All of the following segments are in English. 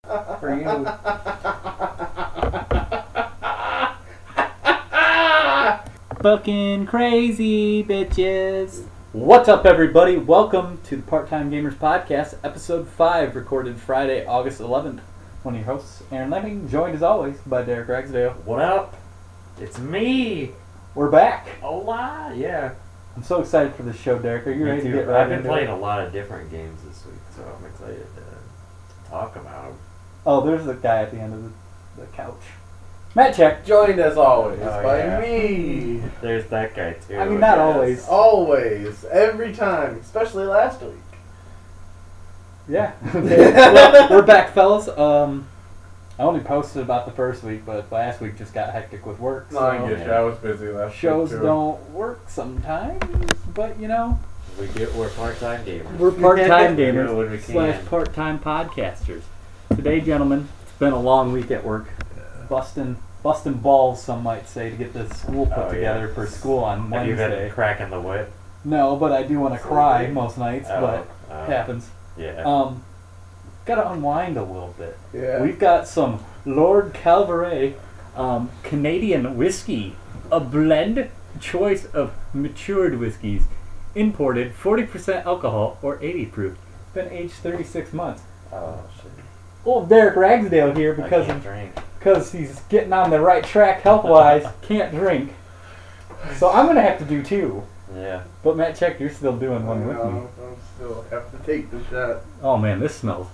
For you. Fucking crazy bitches. What's up, everybody? Welcome to the Part-Time Gamers Podcast, episode 5, recorded Friday, August 11th. One of your hosts, Aaron Lemming, joined as always by Derek Ragsdale. What up? It's me. We're back. Hola. Yeah. I'm so excited for this show, Derek. Are you ready to get right I've been into playing it? a lot of different games this week, so I'm excited to talk about them. Oh, there's the guy at the end of the couch. Matt Check. Joined as always Oh, by yeah. me. There's that guy too. I mean, not yes. always. Always. Every time. Especially last week. Yeah. Well, we're back, fellas. I only posted about the first week, but last week just got hectic with work. No, I get you. I was busy last Shows week too. don't work sometimes, but you know. We're part-time gamers. We're part-time We do what we gamers can. / part-time podcasters. Today, gentlemen, it's been a long week at work. Busting balls, some might say, to get this school put together for school on Have you Wednesday. been cracking the whip? No, but I do want to cry most nights, but it happens. Yeah. Gotta unwind a little bit. Yeah. We've got some Lord Calvary Canadian whiskey, a blend choice of matured whiskeys, imported, 40% alcohol or 80 proof. Been aged 36 months. Oh shit. Old Derek Ragsdale here I can't because drink. he's getting on the right track health-wise, can't drink. So I'm gonna have to do two. Yeah. But Matt, check, you're still doing one with me. I'm still have to take the shot. Oh man, this smells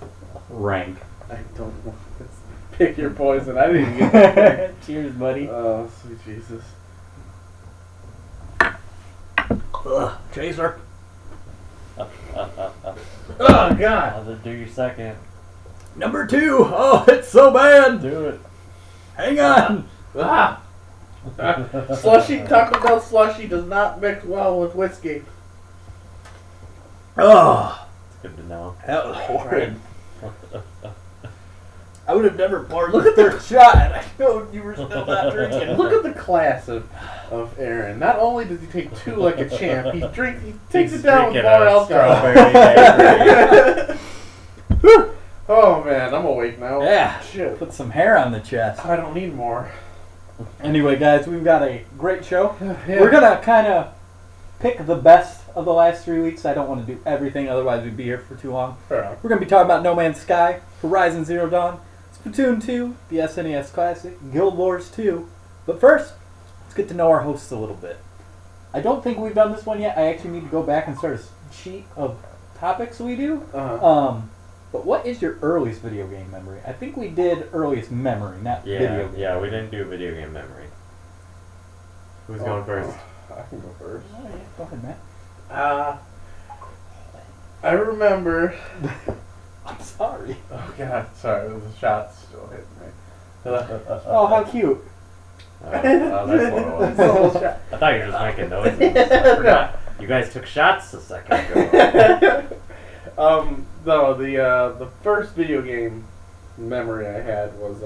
rank. I don't want this. Pick your poison. I didn't even get to pick. Cheers, buddy. Oh, sweet Jesus. Ugh, chaser. Oh, God. I'll just do your second. Number 2. Oh, it's so bad. Do it. Hang on. Ah. Slushy, Taco Bell slushy does not mix well with whiskey. Oh, It's good to know. that was horrid. I would have never poured the third shot. I know you were still not drinking. Look at the class of Aaron. Not only does he take two like a champ, he takes it down with Drinking more a alcohol. strawberry daiquiri. Oh man, I'm awake now. Yeah, Shit. put some hair on the chest. I don't need more. Anyway, guys, we've got a great show. Yeah. We're gonna kind of pick the best of the last 3 weeks. I don't want to do everything, otherwise we'd be here for too long. Fair enough. We're gonna be talking about No Man's Sky, Horizon Zero Dawn, Splatoon 2, the SNES Classic, Guild Wars 2. But first, let's get to know our hosts a little bit. I don't think we've done this one yet. I actually need to go back and start a sheet of topics we do. But what is your earliest video game memory? I think we did earliest memory, not video game. Yeah, we didn't do video game memory. Who's going first? I can go first. Oh, yeah. Go ahead, Matt. I remember. I'm sorry. Oh God, sorry, the shot's still hitting me. Oh, how cute. That's what it was. Double shot. I thought you were just making noises. I forgot. You guys took shots a second ago. No, the first video game memory I had was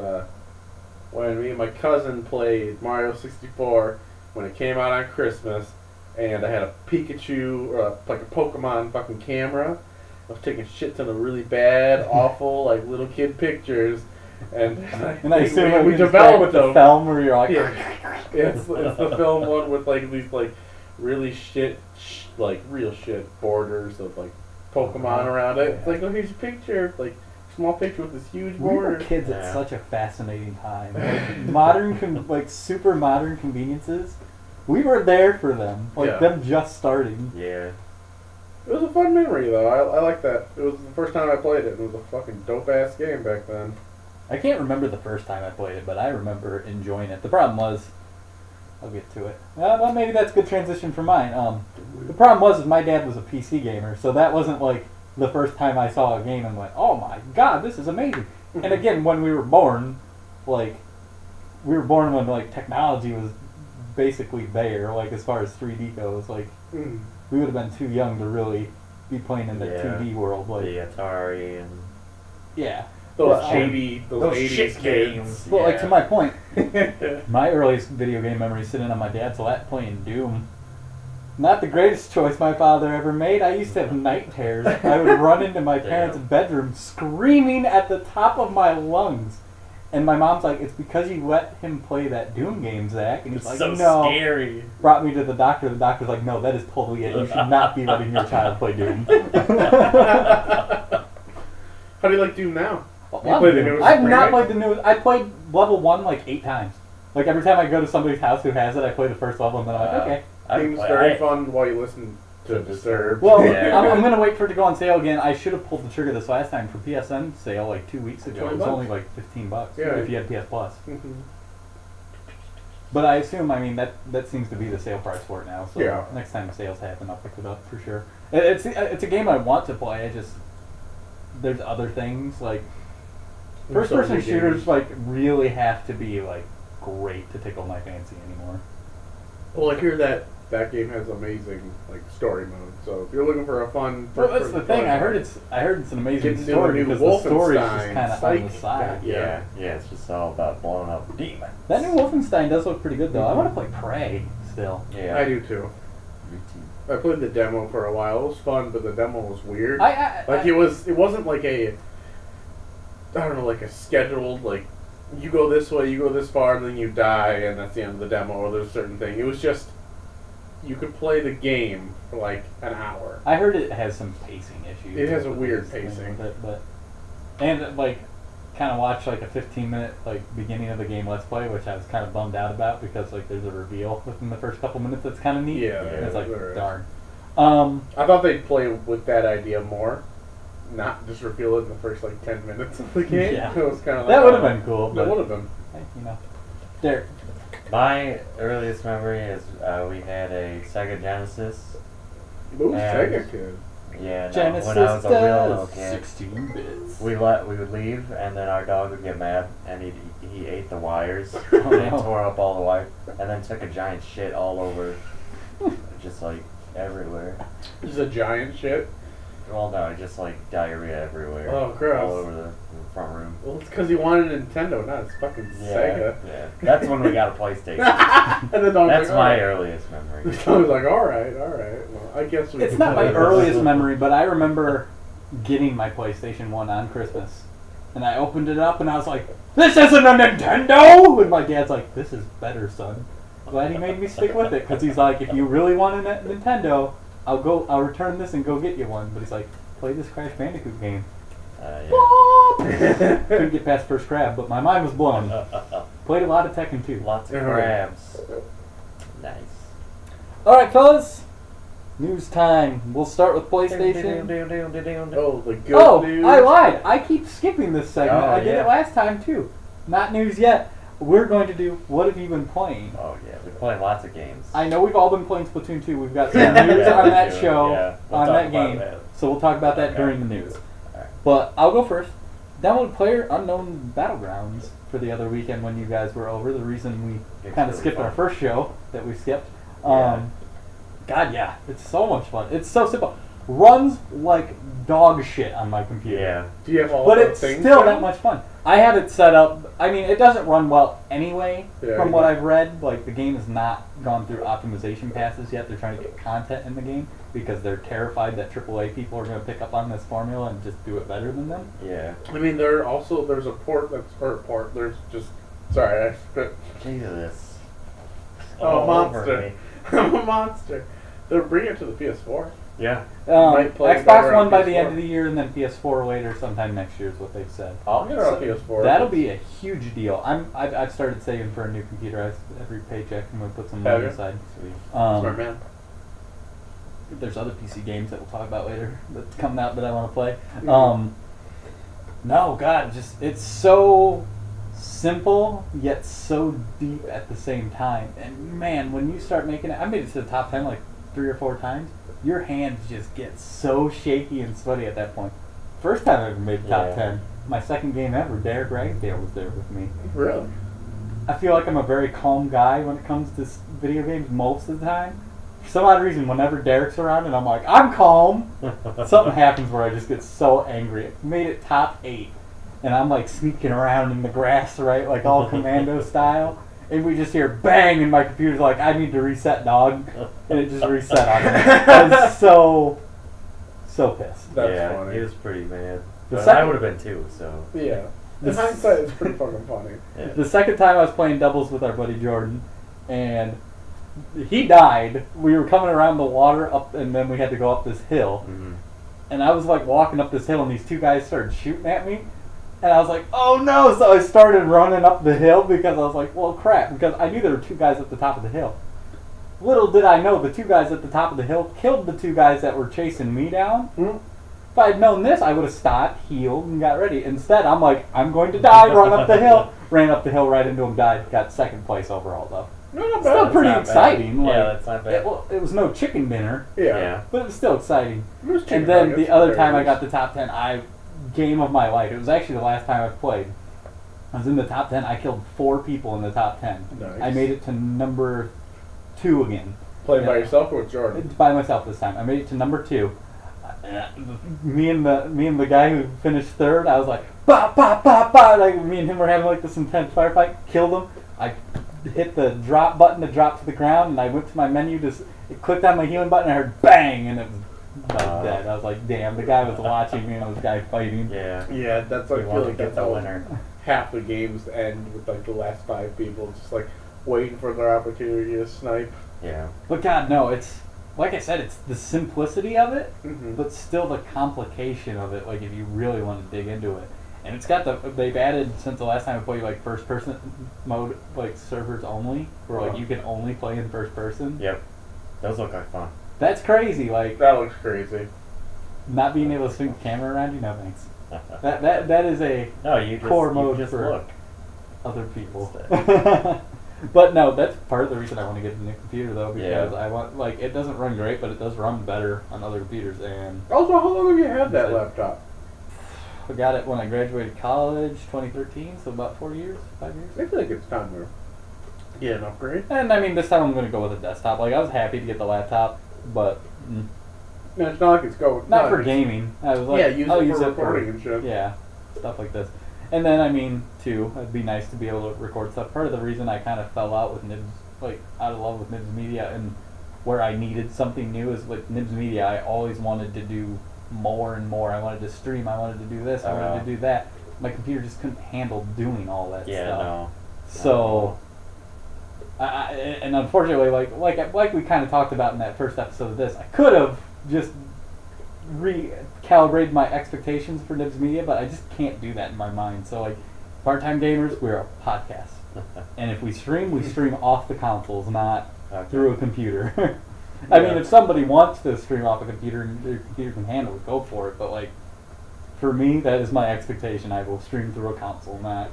when me and my cousin played Mario 64 when it came out on Christmas, and I had a Pikachu or like a Pokemon fucking camera. I was taking shit ton of really bad, awful like little kid pictures, and And I assume we we developed with the them. film where you're like, Yeah, it's the film one with like these like really like real shit borders of like Pokemon around it. It's like, oh, here's a picture, like small picture with this huge we were border. kids Yeah. at such a fascinating time. Like like super modern conveniences. We were there for them, like Yeah. them just starting. Yeah. It was a fun memory though. I like that. It was the first time I played it. It was a fucking dope ass game back then. I can't remember the first time I played it, but I remember enjoying it. The problem was, I'll get to it. Well, maybe that's a good transition for mine. The problem was my dad was a PC gamer, so that wasn't like the first time I saw a game and went, oh my god, this is amazing. And again, when we were born, like, we were born when like technology was basically there, like as far as 3D goes. Like, we would have been too young to really be playing in the 2D world. Like, The Atari and yeah. Those Well, 80s shit kids. games. Well, like Yeah. to my point, my earliest video game memory is sitting on my dad's lap playing Doom. Not the greatest choice my father ever made. I used to have night terrors. I would run into my parents' bedroom screaming at the top of my lungs. And my mom's like, it's because you let him play that Doom game, Zach. And he's It's like, so no. scary. Brought me to the doctor. The doctor's like, no, that is totally it. You should not be letting your child play Doom. How do you like Doom now? You play the newest I've not remake? played the newest. I played level 1 like 8 times. Like every time I go to somebody's house who has it, I play the first level and then I'm like, okay. Seems very fun while you listen to Disturbed. Well, Yeah. I'm going to wait for it to go on sale again. I should have pulled the trigger this last time for PSN sale like 2 weeks ago. It was $20. only like $15 Yeah. if you had PS Plus. Mhm. But I assume, I mean, that seems to be the sale price for it now. So Yeah. next time sales happen, I'll pick it up for sure. It's a game I want to play. I just there's other things like first person many shooters games. like really have to be like great to tickle my fancy anymore. Well, I hear that game has amazing like story mode. So if you're looking for a fun, Well, that's the thing. I heard it's an amazing Getting story new because the story is just Wolfenstein, kind of on the Psych. side. Yeah, it's just all about blowing up demons. That new Wolfenstein does look pretty good though. I want to play Prey still. Yeah. I do too. Me too. I played the demo for a while. It was fun, but the demo was weird. I It wasn't like a, I don't know, like a scheduled, like, you go this way, you go this far, and then you die, and that's the end of the demo, or there's a certain thing. It was just, you could play the game for like an hour. I heard it has some pacing issues. It has a with weird this thing pacing. with it, and like kind of watched like a 15-minute like beginning of the game let's play, which I was kind of bummed out about because like there's a reveal within the first couple minutes that's kind of neat. Yeah, And it's like there is. darn. I thought they'd play with that idea more, not just reveal it in the first like 10 minutes of the game. Yeah. It was kind of like, That would have been cool. That But, would have been. hey, you know, Derek. My earliest memory is we had a Sega Genesis. Ooh, And- Sega kid. Yeah, no, Genesis when I was a real does little kid. 16 bits. We would leave, and then our dog would get mad, and he ate the wires, Oh, and no. tore up all the wires, and then took a giant shit all over, just like everywhere. This is a giant shit. Well, no, just like diarrhea everywhere. Oh, gross. All over the front room. Well, it's because he wanted a Nintendo, not his fucking Sega. Yeah. That's when we got a PlayStation. And the dog's That's like, my "Alright." earliest memory. The dog's like, alright. Well, I guess we It's can not my play this." earliest memory, but I remember getting my PlayStation 1 on Christmas. And I opened it up and I was like, this isn't a Nintendo! And my dad's like, this is better, son. Glad he made me stick with it, because he's like, if you really want a Nintendo, I'll return this and go get you one. But he's like, play this Crash Bandicoot game. Yeah. Couldn't get past first crab, but my mind was blown. Played a lot of Tekken 2. Lots of Yeah. crabs. Nice. Alright, fellas. News time. We'll start with PlayStation. Oh, the good Oh, news. I lied. I keep skipping this segment. Oh, I did yeah. it last time too. Not news yet. We're going to do what have you been playing? Oh yeah, we play lots of games. I know we've all been playing Splatoon 2. We've got some news Yeah, on we that do. show, Yeah, we'll on talk that about game. that. So we'll talk about that Okay. during the news. Alright. But I'll go first. Download Player Unknown Battlegrounds for the other weekend when you guys were over. The reason we It's kind of really skipped fun. our first show that we skipped. Yeah. God, yeah, it's so much fun. It's so simple. Runs like dog shit on my computer. Yeah. Do you have all But the it's things still down? that much fun. I have it set up. I mean, it doesn't run well anyway, Yeah, from yeah. what I've read. Like, the game has not gone through optimization passes yet. They're trying to get content in the game because they're terrified that AAA people are going to pick up on this formula and just do it better than them. Yeah. I mean, there's a port there's just, sorry, I spit. Jesus. I'm a All over monster. me. I'm a monster. They're bringing it to the PS4. Yeah. Might play Xbox better on One by the PS4. end of the year, and then PS4 later, sometime next year is what they've said. I'll get it on PS4. That'll be a huge deal. I've started saving for a new computer. Every paycheck, I'm gonna put some money Have you? aside. Sweet. Smart man. There's other PC games that we'll talk about later that's coming out that I want to play. Mhm. No, God, just it's so simple yet so deep at the same time. And man, when you start making it, I made it to the top 10 like 3 or 4 times. Your hands just get so shaky and sweaty at that point. First time I ever made the top Yeah. 10. My second game ever, Derek Ragsdale was there with me. Really? I feel like I'm a very calm guy when it comes to video games most of the time. For some odd reason, whenever Derek's around and I'm like, I'm calm, something happens where I just get so angry. It made it top 8, and I'm like sneaking around in the grass, right, like all commando style. and we just hear bang, and my computer's like, I need to reset, dog. And it just reset on me. I was so pissed. That's funny. He was pretty mad. The But I second- would have been too, so. Yeah. The In s- hindsight, it's pretty fucking funny. Yeah. The second time I was playing doubles with our buddy Jordan, and he died. We were coming around the water up, and then we had to go up this hill. Mhm. And I was like walking up this hill, and these two guys started shooting at me. And I was like, oh no! So I started running up the hill because I was like, well, crap. Because I knew there were two guys at the top of the hill. Little did I know, the two guys at the top of the hill killed the two guys that were chasing me down. If I had known this, I would have stopped, healed, and got ready. Instead, I'm like, I'm going to die, run up the hill. Ran up the hill right into him, died. Got second place overall, though. No, not Still bad. pretty not bad. exciting. Yeah, Like, that's not bad. it was no chicken dinner, Yeah. but it was still exciting. It was chicken And then nuggets, the other there time it I is. got the top 10, game of my life. It was actually the last time I've played. I was in the top 10. I killed 4 people in the top 10. Nice. I made it to number 2 again. Playing by Yeah. yourself or with Jordan? It's by myself this time. I made it to number 2. Me and the guy who finished 3rd, I was like, bah, bah, bah, bah. Like, me and him were having like this intense firefight. Killed him. I hit the drop button to drop to the ground, and I went to my menu, clicked on my healing button, and I heard bang, and it was dead. I was like, damn, the guy was watching me and this guy fighting. Yeah. Yeah, that's like, We I want feel to like get that's the how winner. half the games end with like the last 5 people just like waiting for their opportunity to snipe. Yeah. But God, no, it's, like I said, it's the simplicity of it, Mm-hmm. but still the complication of it, like if you really want to dig into it. And it's got they've added, since the last time I played, like first person mode, like servers only, where like you can only play in first person. Yep. Those look like fun. That's crazy, like That looks crazy. not being able to swing the camera around you, no thanks. That is a No, you just, core you mode just for look. other people. But no, that's part of the reason I want to get a new computer though, because Yeah. I want, like, it doesn't run great, but it does run better on other computers. And Also, how long have you had that It's like- laptop? I got it when I graduated college, 2013, so about 4 years, 5 years. I feel like it's time to get an upgrade. And I mean, this time I'm going to go with a desktop. Like, I was happy to get the laptop, but No, it's not like it's going. not for gaming. I was like, Yeah, use I'll it use for it recording and shit. yeah, stuff like this. And then, I mean, too, it'd be nice to be able to record stuff. Part of the reason I kind of fell out with Nibs, like, out of love with Nibs Media, and where I needed something new is with Nibs Media, I always wanted to do more and more. I wanted to stream, I wanted to do this, I wanted to do that. My computer just couldn't handle doing all that Yeah, stuff. no. So, and unfortunately, like we kind of talked about in that first episode of this, I could have just recalibrated my expectations for Nibs Media, but I just can't do that in my mind. So, like, part-time gamers, we're a podcast, and if we stream off the consoles, not through a computer. I mean, if somebody wants to stream off a computer and their computer can handle it, go for it. But like, for me, that is my expectation. I will stream through a console, not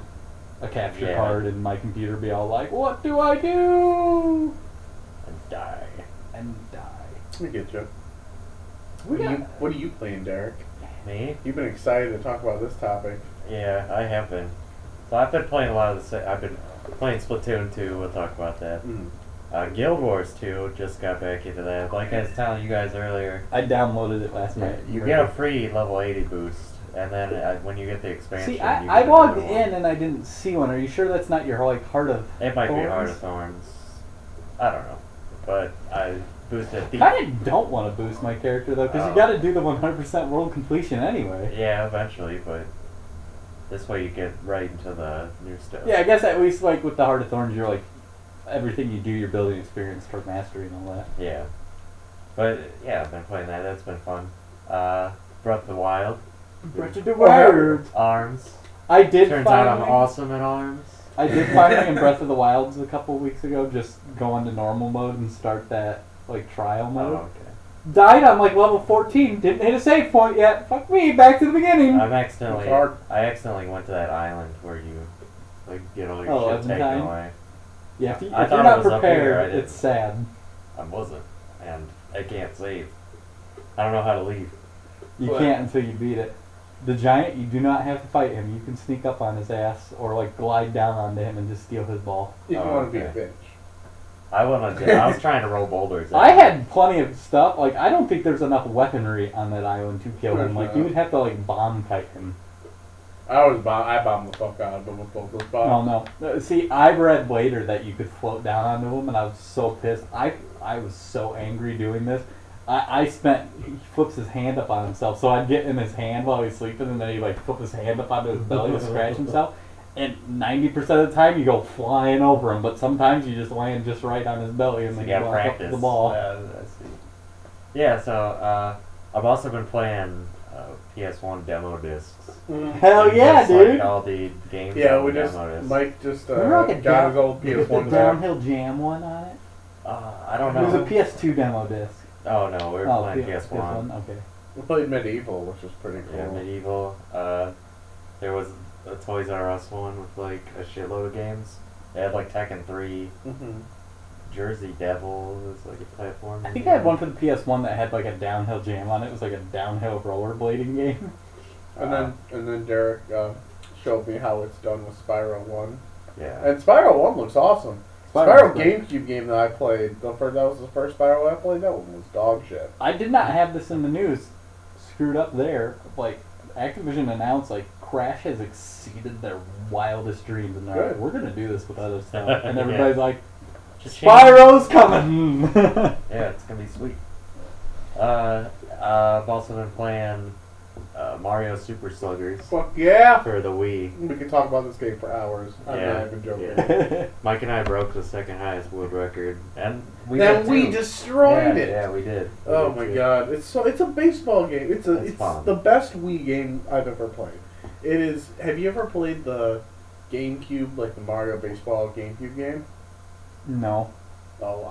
a capture card, and my computer be all like, "What do I do?" And die. And die. I get you. We got, What are you playing, Derek? Me? You've been excited to talk about this topic. Yeah, I have been. So I've been playing a lot of I've been playing Splatoon 2. We'll talk about that. Guild Wars 2, just got back into that. Like I was telling you guys earlier, I downloaded it last night. you get a free level 80 boost, and then when you get the expansion, See, you I get logged another one. in and I didn't see one. Are you sure that's not your like Heart of It might be Thorns? Heart of Thorns. I don't know, but I boosted the. I don't want to boost my character though, because you got to do the 100% world completion anyway. Yeah, eventually, but this way you get right into the new stuff. Yeah, I guess at least like with the Heart of Thorns, you're like everything you do, you're building experience toward mastery and all that. Yeah. But yeah, I've been playing that. That's been fun. Breath of the Wild. Breath of the Wild. Arms. I did Turns out I'm finally. awesome at arms. I did finally in Breath of the Wilds a couple weeks ago. Just go into normal mode and start that like trial mode. Oh, okay. Died on like level 14. Didn't hit a save point yet. Fuck me. Back to the beginning. I It's accidentally went to that island where you like get all your shit taken Eventide? away. Yeah, if, I if thought you're it not was up here, I prepared, didn't. it's sad. I wasn't, and I can't save. I don't know how to leave. You What? can't until you beat it. The giant, you do not have to fight him. You can sneak up on his ass or like glide down onto him and just steal his ball. If you Oh, want to be a okay. bitch. I was trying to roll boulders. I had plenty of stuff. Like, I don't think there's enough weaponry on that island to kill him. Like, you would have to like bomb kite him. I bombed the fuck out of them with both those bombs. Oh no! See, I read later that you could float down onto him, and I was so pissed. I was so angry doing this. He flips his hand up on himself, so I'd get in his hand while he's sleeping, and then he like flip his hand up onto his belly to scratch himself. And 90% of the time you go flying over him, but sometimes you just land just right on his belly and then you walk up to the ball. I see. Yeah, so I've also been playing PS1 demo discs. Hell yeah, just, dude! Like, all the games. Yeah, Mike just got his old PS1 the Downhill Jam one on it. I don't know. It was a PS2 demo disc. Oh no, we were playing PS1. Okay. We played Medieval, which was pretty cool. Yeah, Medieval. There was a Toys R Us one with like a shitload of games. They had like Tekken 3. Jersey Devil was like a platform. I think I had one for the PS1 that had like a Downhill Jam on it. It was like a downhill rollerblading game. And then Derek showed me how it's done with Spyro 1. Yeah. And Spyro 1 looks awesome. Spyro GameCube game that I played, that was the first Spyro I played, that one was dog shit. I did not have this in the news. Screwed up there. Like, Activision announced, like, Crash has exceeded their wildest dreams, and they're like, we're going to do this with other stuff. And everybody's like, Spyro's coming! Yeah, it's going to be sweet. I've also been playing Mario Super Sluggers. Fuck yeah! For the Wii. We could talk about this game for hours. I'm not even joking. Yeah. Mike and I broke the second highest world record, and we destroyed it. Yeah, we did. Oh my god, it's a baseball game. It's the best Wii game I've ever played. It is. Have you ever played the GameCube, like the Mario Baseball GameCube game? No. Oh,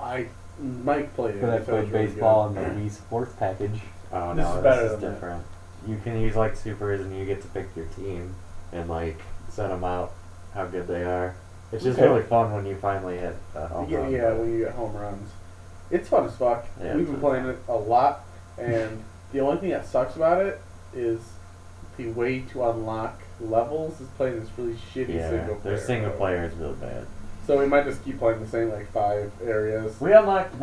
Mike played it. But I played baseball in the Wii Sports package. Oh This no, is better this is than different. You can use like supers, and you get to pick your team and like set them out how good they are. It's just really fun when you finally hit a home run. Yeah, when you get home runs. It's fun as fuck. Yeah, We've been playing it a lot, and the only thing that sucks about it is the way to unlock levels is playing this really shitty single player. Their single player is really bad. So we might just keep playing the same like 5 areas. We unlocked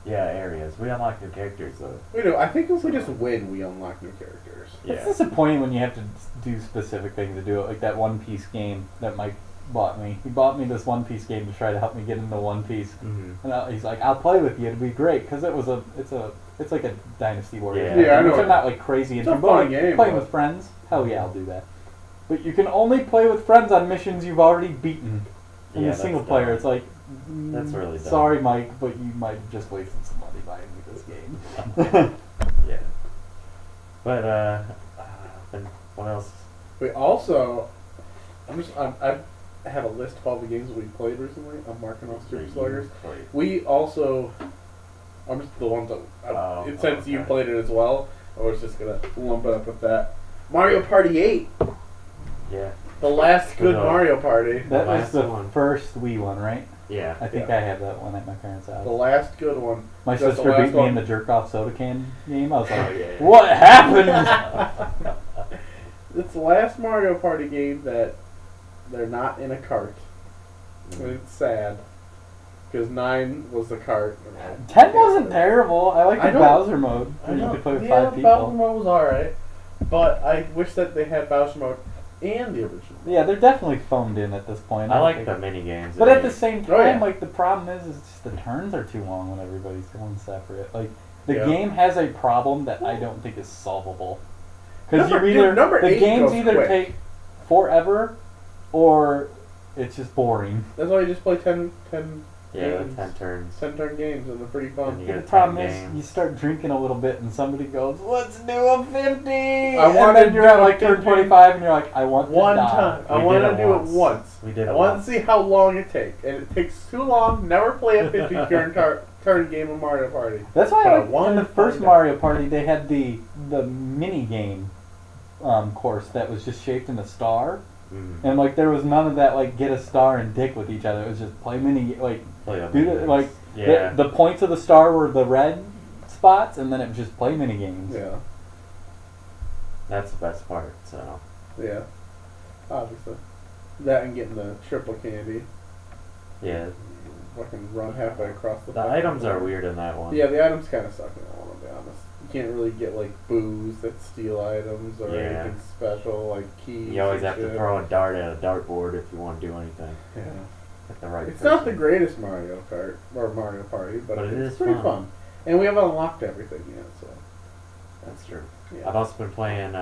areas. We unlocked new characters though. We do. I think if we just win, we unlock new characters. Yeah. It's disappointing when you have to do specific things to do it, like that One Piece game that Mike bought me. He bought me this One Piece game to try to help me get into One Piece. Mm-hmm. And he's like, "I'll play with you. It'll be great," because it's like a Dynasty Warriors. Yeah, I know. Which I'm not like crazy into, a but fun like, game, playing but- with friends, hell yeah, I'll do that. But you can only play with friends on missions you've already beaten. In the single player, dumb. it's like, That's really dumb. Sorry, Mike, but you might have just wasted some money buying me this game. Yeah. But and what else? We also, I have a list of all the games we played recently. I'm marking off Super Sluggers. We also, I'm just the ones that, since you played it as well, I was just gonna lump it up with that. Mario Party 8. Yeah. The last good Mario Party. That was the one. first Wii one, right? Yeah. I think I have that one at my parents' house. The last good one. My Just sister the beat last me one. in the jerk-off soda can game. I was like, yeah. what happened? It's the last Mario Party game that they're not in a cart. And it's sad. Because 9 was the cart. 10 wasn't terrible. I like the I know. Bowser mode. Where you could play with 5 people. Bowser mode was alright. But I wish that they had Bowser mode and the original. Yeah, they're definitely phoned in at this point. I like the mini games. But at the same time, Oh, yeah. like the problem is just the turns are too long when everybody's going separate. Like the Yeah. game has a problem that I don't think is solvable. Because Number the 8 games goes either quick. take forever or it's just boring. That's why you just play 10 Yeah, games. 10 turns. 10 turn games and they're pretty fun. And you But get the problem 10 is games. you start drinking a little bit and somebody goes, "Let's do a 50." wanna And then you're do at a like turn 50 25 and you're like, "I want One to die." time. I We want did to it do once. it once. We did it I want once. to see how long it takes. And it takes too long. Never play a 50 turn game of Mario Party. That's why But I in wanted the to first find out. Mario Party they had the mini game course that was just shaped in a star, and like there was none of that like get a star and dick with each other. It was just play mini like Play do the, like yeah. the points of the star were the red spots, and then it was just play mini games. Yeah. That's the best part. So Yeah. Obviously. That and getting the triple candy. yeah, Fucking run halfway across the the fucking items are board. weird in that one. Yeah, the items kind of suck in that one. to be honest. You can't really get like booze that steal items or anything special like keys. You always have shit. to throw a dart at a dartboard if you want to do anything. Yeah. At the right It's person. not the greatest Mario Kart or Mario Party, but it it's is pretty fun. fun. And we haven't unlocked everything yet, so That's true. yeah. I've also been playing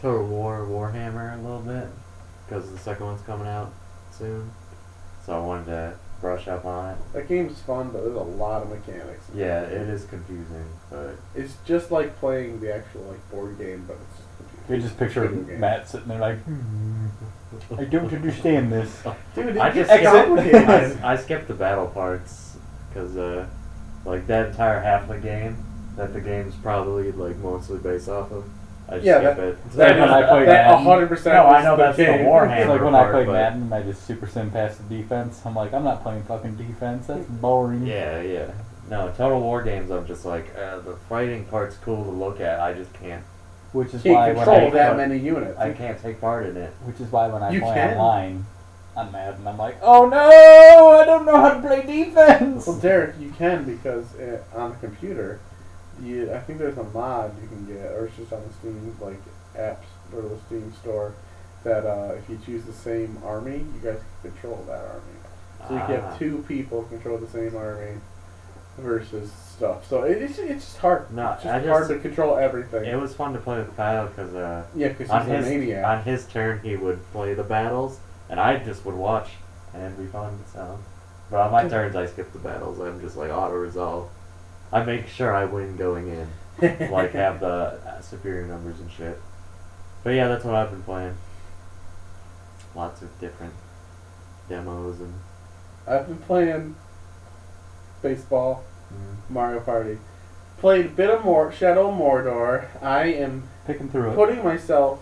Total War Warhammer a little bit because the second one's coming out soon. So I wanted to brush up on it. That game's fun, but there's a lot of mechanics. Yeah, it is confusing, but It's just like playing the actual like board game, but it's just confusing. You just picture Video game. Matt sitting there like, I don't understand this. Dude, I it just gets exit. complicated. I skipped the battle parts because like that entire half of the game that the game's probably like mostly based off of. I just Yeah, skip it. Like when I played that Madden. 100%. No, I know was that's the game. Warhammer. It's like when I part, played but- Madden and I just super sim past the defense. I'm like, I'm not playing fucking defense. That's boring. Yeah. No, Total War games. I'm just like the fighting part's cool to look at. I just can't. Which is Can't why when control I that many units. I can't take part in it. which is why when I You play can. online on Madden, I'm like, oh no, I don't know how to play defense. Well, Derek, you can because on the computer, I think there's a mod you can get, or it's just on the Steam like apps or the Steam store that if you choose the same army, you guys can control that army. So you can have two people control the same army versus stuff. So it's just hard. No, It's just hard to control everything. It was fun to play with Kyle because Yeah, because on he's a his maniac. on his turn he would play the battles and I just would watch and it'd be fun. So, but on my turns I skip the battles. I'm just like auto resolve. I make sure I win going in, like have the superior numbers and shit. But yeah, that's what I've been playing. Lots of different demos and. I've been playing baseball, Mario Party. Played a bit of Shadow Mordor. I am Picking through it. putting myself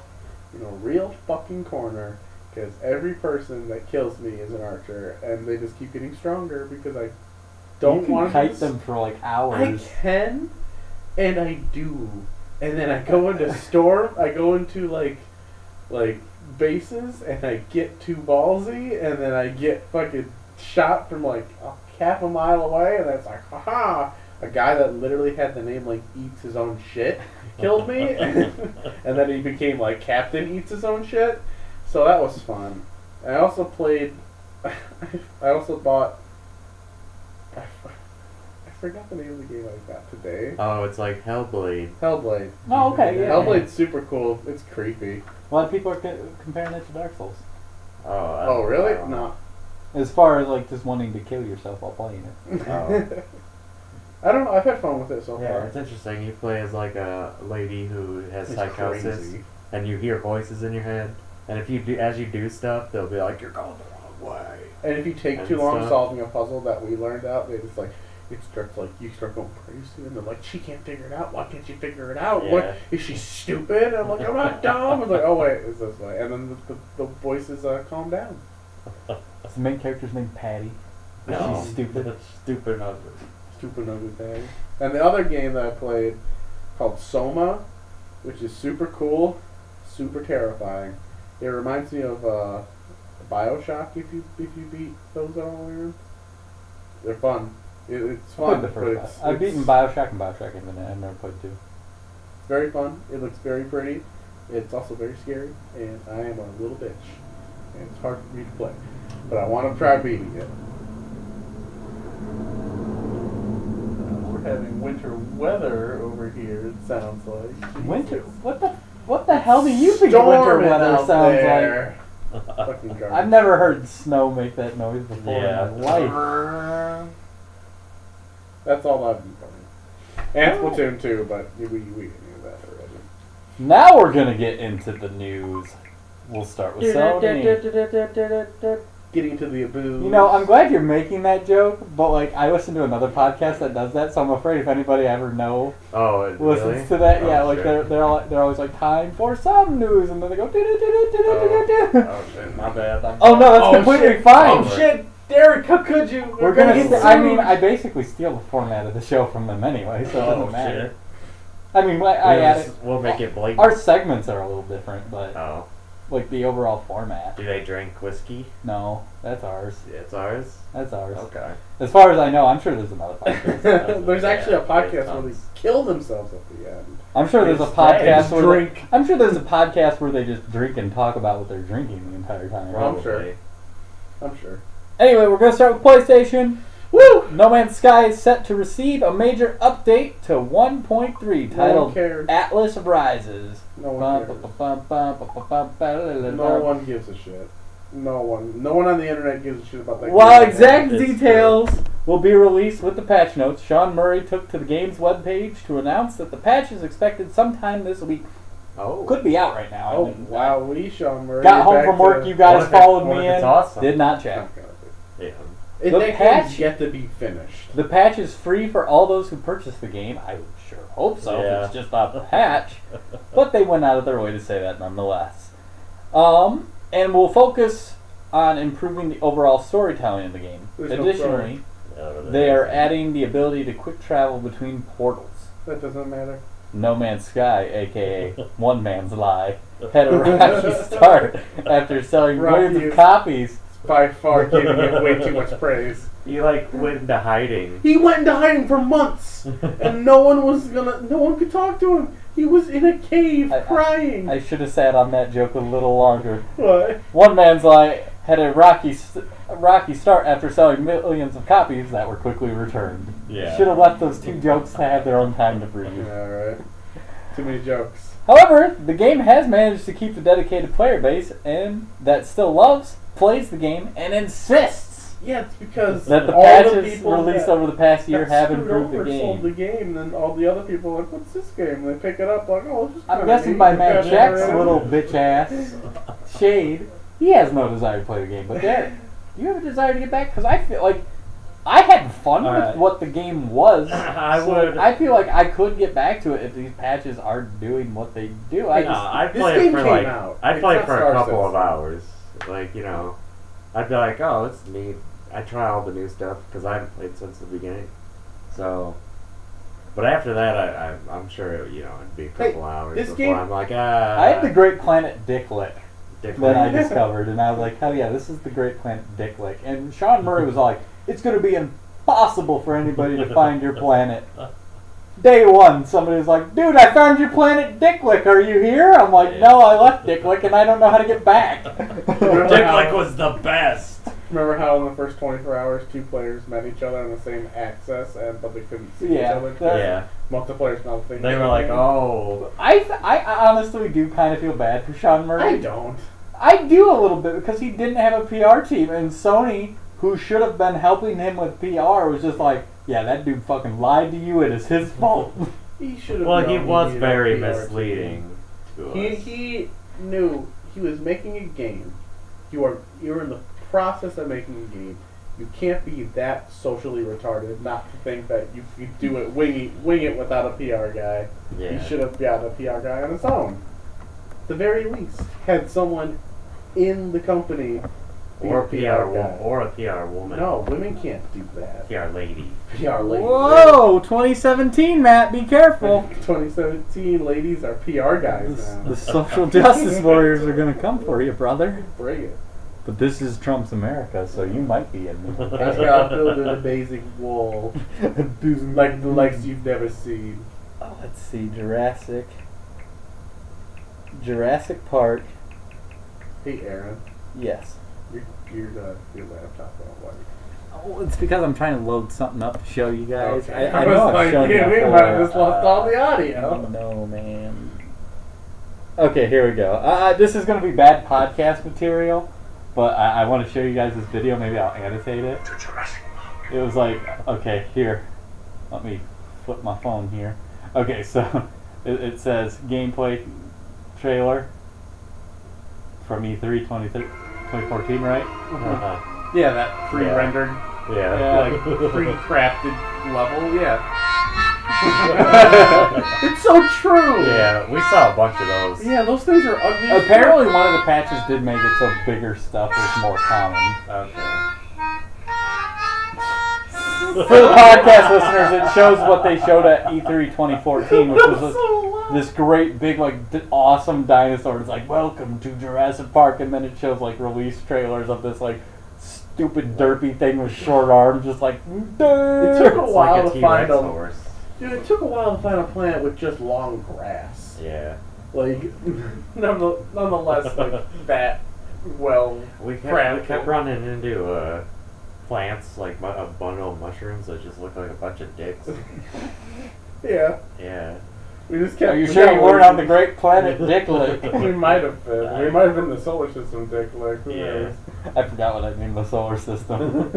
in a real fucking corner because every person that kills me is an archer, and they just keep getting stronger because I don't you can want kite them for like I hours. can, and I do, and then I go into storm. I go into like bases, and I get too ballsy, and then I get fucking shot from like a half a mile away, and that's like, haha. A guy that literally had the name like Eats His Own Shit killed me, and then he became like Captain Eats His Own Shit. So that was fun. I also played. I also bought. I forgot the name of the game I got today. Oh, it's like Hellblade. Hellblade. Oh, okay, yeah. Hellblade's super cool. It's creepy. A lot of people are comparing it to Dark Souls. Oh, really? I don't No. As far as like just wanting to kill yourself while playing it. Oh. I don't know. I've had fun with it so Yeah, far. it's interesting. You play as like a lady who has It's psychosis, crazy. and you hear voices in your head. And if you do, as you do stuff, they'll be like, "You're going the wrong way." And if you take And too long stuff. solving a puzzle that we learned out, they just like it starts like you start going crazy, and they're like, "She can't figure it out. Why can't you figure it out? Yeah. What is she stupid?" And I'm like, "I'm not dumb." It's like, "Oh wait, it's this way." And then the voices calm down. Is the main character's name Patty? No, She's stupid. Stupid ugly. Stupid ugly thing. And the other game that I played called Soma, which is super cool, super terrifying. It reminds me of BioShock if you beat those all around. They're fun. It's I fun. played the but first it's, one. I've beaten Bioshock and Bioshock Infinite. I've never played 2. It's very fun. It looks very pretty. It's also very scary, and I am a little bitch. And it's hard for me to play. But I want to try beating it. We're having winter weather over here, it sounds like. Winter? What the hell do you think winter Storming weather out sounds there. like? Fucking garbage. I've never heard snow make that noise before Yeah. in my life. That's all I've been playing. And Splatoon 2, but we knew that already. Now we're gonna get into the news. We'll start with Sony. Getting to the abuse. You know, I'm glad you're making that joke, but like I listen to another podcast that does that, so I'm afraid if anybody I ever know Oh, it listens really? to that, yeah, Oh, like shit. they're always like time for some news, and then they go. Oh shit, my bad. Oh no, that's completely shit. fine. Oh shit, Derek, how could you? We're gonna get. get I mean, I basically steal the format of the show from them anyway, so it doesn't matter. Shit. I mean, I add it. We'll make it blatant. Our segments are a little different, but Oh. like the overall format. Do they drink whiskey? No, that's ours. Yeah, it's ours. That's ours. Okay. As far as I know, I'm sure there's another podcast. There's actually a Yeah, podcast there's where they tons. kill themselves at the end. I'm sure there's a They podcast just where drink. I'm sure there's a podcast where they just drink and talk about what they're drinking the entire time. I'm sure. Probably. I'm sure. Anyway, we're gonna start with PlayStation. Woo! No Man's Sky is set to receive a major update to 1.3 No one titled cares. Atlas Rises. No one cares. No one gives a shit. No one on the internet gives a shit about that. While game. exact It's details will be released with the patch notes, Sean Murray took to the game's webpage to announce that the patch is expected sometime this week. Oh. Could be out right now. Oh wow, we Sean Murray. Got home back from work, to- you guys What if followed what me if it's in. awesome? Did not check. Yeah. And The that patch- game's yet to be finished. The patch is free for all those who purchase the game. I sure hope so. Yeah. If it's just a patch. But they went out of their way to say that nonetheless. And we'll focus on improving the overall storytelling of the game. There's no Additionally, Oh, they are adding the ability to quick travel between portals. That doesn't matter. No Man's Sky, aka One Man's Lie, had a rocky start after selling millions Rocky of is- copies. By far giving it way too much praise. He like went into hiding. He went into hiding for months, and no one could talk to him. He was in a cave crying. I should have sat on that joke a little longer. What? One Man's Lie had a rocky start after selling millions of copies that were quickly returned. Yeah. Should have left those two jokes to have their own time to breathe. Alright. Too many jokes. However, the game has managed to keep a dedicated player base and that still loves, plays the game, and insists Yeah, it's because that the all patches the people released that, over the past year that have screwed improved the over sold the game. game, and then all the other people are like, what's this game? And they pick it up like, oh, this is I'm kinda guessing neat. by It's Matt got Jack's that- little bitch ass Shade, he has no desire to play the game. But Derek, do you have a desire to get back? Because I feel like I had fun with what the game was. I feel like I could get back to it if these patches are doing what they do. I'd this play it game for came like out. I'd It's play it not for Star a couple of Citizen. hours. Like, you know, I'd be like, oh, it's neat. I try all the new stuff because I haven't played since the beginning. So, but after that, I'm sure it'd be a couple hours this before game- I'm like, I had the Great Planet Dick Lick Dick that I Lick. discovered, and I was like, hell yeah, this is the Great Planet Dick Lick. And Sean Murray was like, it's going to be impossible for anybody to find your planet. Day one, somebody was like, dude, I found your planet Dick Lick. Are you here? I'm like, Yeah. no, I left Dick Lick, and I don't know how to get back. Remember Dick how- Lick was the best. Remember how in the first 24 hours, two players met each other on the same access, but they couldn't see Yeah, each other? that- Yeah, Multiplayer's not a thing. they were like, oh, I honestly do kind of feel bad for Sean Murray. I don't. I do a little bit because he didn't have a PR team, and Sony, who should have been helping him with PR, was just like, yeah, that dude fucking lied to you. It is his fault. He should have. well, he known was needed a very PR team. misleading to us. He knew he was making a game. You're in the process of making a game. You can't be that socially retarded not to think that you could do it wing it without a PR guy. Yeah. He should have got a PR guy on his own. At the very least, had someone in the company be Or a a PR guy. woman. Or a PR woman. No, women can't do that. PR lady. PR ladies. Whoa, 2017, Matt, be careful. 2017 ladies are PR guys now. The social justice warriors are gonna come for you, brother. Bring it. But this is Trump's America, so you might be in I there. got built an amazing wall, like the likes you've never seen. Oh, let's see, Jurassic Park. Hey, Aaron, Yes. your laptop won't work. Oh, it's because I'm trying to load something up to show you guys. Okay. I know I've shown you we before. might have just lost all the audio. No, man. Okay, here we go. This is going to be bad podcast material, but I want to show you guys this video. Maybe I'll annotate it. It was like, okay, here. Let me flip my phone here. Okay, so it says gameplay trailer from E3 2014, right? Uh-huh. Yeah, that pre-rendered, Yeah. like pre-crafted level. Yeah. It's so true. Yeah, we saw a bunch of those. Yeah, those things are ugly. as Apparently, one of the patches did make it so bigger stuff was more common. Okay. For the podcast listeners, it shows what they showed at E3 2014, which was so this great big like awesome dinosaur. It's like welcome to Jurassic Park, and then it shows like release trailers of this like stupid derpy thing with short arms, just like. It took a It's while like a to find T-Rex a horse. dude. It took a while to find a planet with just long grass. Yeah. Like, nonetheless, like that. Well, We kept running into plants like a bundle of mushrooms that just look like a bunch of dicks. yeah. Yeah. We just kept. Are you we sure got you weren't lazy. on the Great Planet Dick Lick? We might have been. We might have been the solar system dick lick. Who Yeah. knows? I forgot what I named the solar system.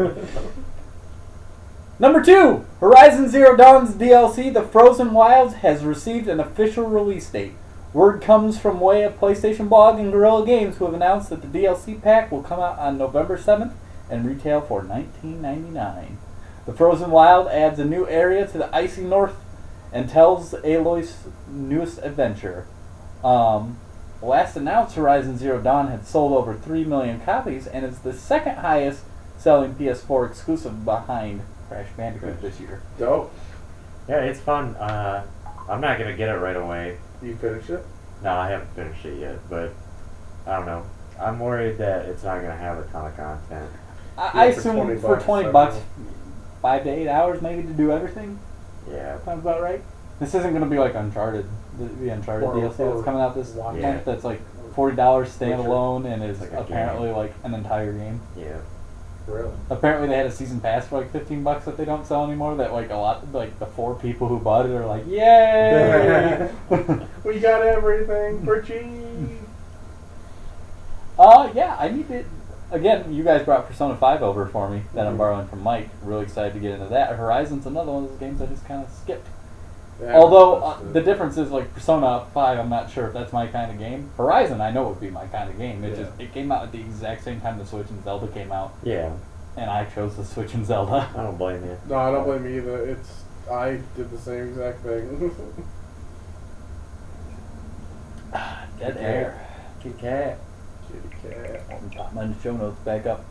Number 2, Horizon Zero Dawn's DLC, The Frozen Wilds, has received an official release date. Word comes from way of PlayStation Blog and Guerrilla Games, who have announced that the DLC pack will come out on November 7th and retail for $19.99. The Frozen Wild adds a new area to the icy north and tells Aloy's newest adventure. Last announced, Horizon Zero Dawn had sold over 3 million copies and is the second highest selling PS4 exclusive behind Crash Bandicoot this year. Dope. Yeah, it's fun. I'm not gonna get it right away. You finish it? No, I haven't finished it yet, but I don't know. I'm worried that it's not gonna have a ton of content. I for assume 20 for bucks, 20 I bucks, know. 5 to 8 hours maybe to do everything. Yeah. Sounds about right. This isn't going to be like Uncharted, the Uncharted Or- DLC or that's coming out this Watch. month. Yeah. That's like $40 standalone and is Like a apparently game. like an entire game. Yeah. Really? Apparently they had a season pass for like $15 that they don't sell anymore. That like a lot, like the 4 people who bought it are like, yay! We got everything for cheap. Yeah, I need it. Again, you guys brought Persona 5 over for me that I'm borrowing from Mike. Really excited to get into that. Horizon's another one of those games I just kind of skipped. Yeah, Although that's the difference is like Persona 5, I'm not sure if that's my kind of game. Horizon, I know would be my kind of game. It just it came out at the exact same time the Switch and Zelda came out, Yeah. and I chose the Switch and Zelda. I don't blame you. No, I don't blame you either. I did the same exact thing. Dead air. Kit Kat. Kitty cat. I'll pop my show notes back up.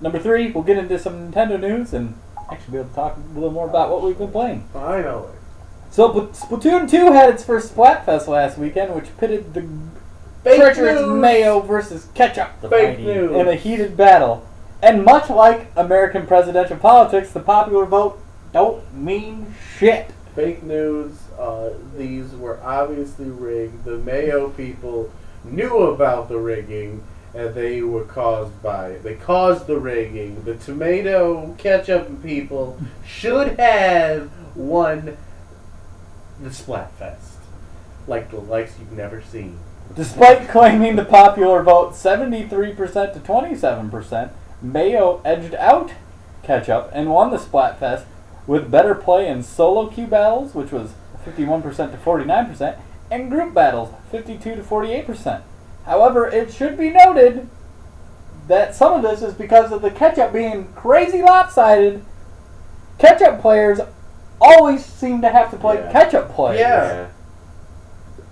Number 3, we'll get into some Nintendo news and actually be able to talk a little more about what we've been playing. Finally. So Splatoon 2 had its first Splatfest last weekend, which pitted the Fake treacherous news! Mayo versus Ketchup The Fake mighty- news. in a heated battle. And much like American presidential politics, the popular vote don't mean shit. Fake news. These were obviously rigged. The Mayo people knew about the rigging, and they caused the rigging. The tomato ketchup people should have won the Splatfest, like the likes you've never seen. Despite claiming the popular vote 73% to 27%, Mayo edged out Ketchup and won the Splatfest with better play in solo queue battles, which was 51% to 49%, and group battles, 52 to 48%. However, it should be noted that some of this is because of the Ketchup being crazy lopsided. Ketchup players always seem to have to play Yeah. Ketchup players. Yeah.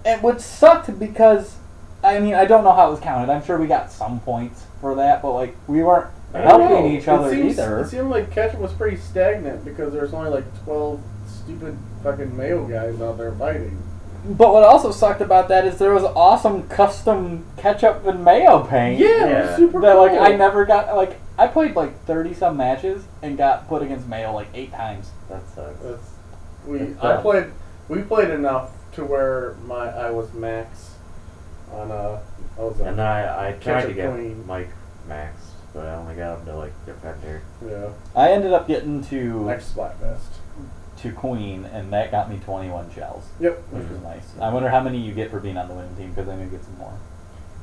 And which sucked because, I mean, I don't know how it was counted. I'm sure we got some points for that, but like we weren't I don't know. helping each other either. It seemed like ketchup was pretty stagnant because there's only like 12 stupid fucking Mayo guys out there fighting. But what also sucked about that is there was awesome custom ketchup and mayo paint. Yeah, it Yeah. was super That cool. like I never got like I played like 30 some matches and got put against Mayo like 8 times. That sucks. We played enough to where I was max on I was And then I tried to Ketchup get Queen. Mike maxed, but I only got him to like Defender. Yeah. I ended up getting to Next Splatfest. Queen and that got me 21 shells, Yep. which was nice. I wonder how many you get for being on the winning team because I may get some more.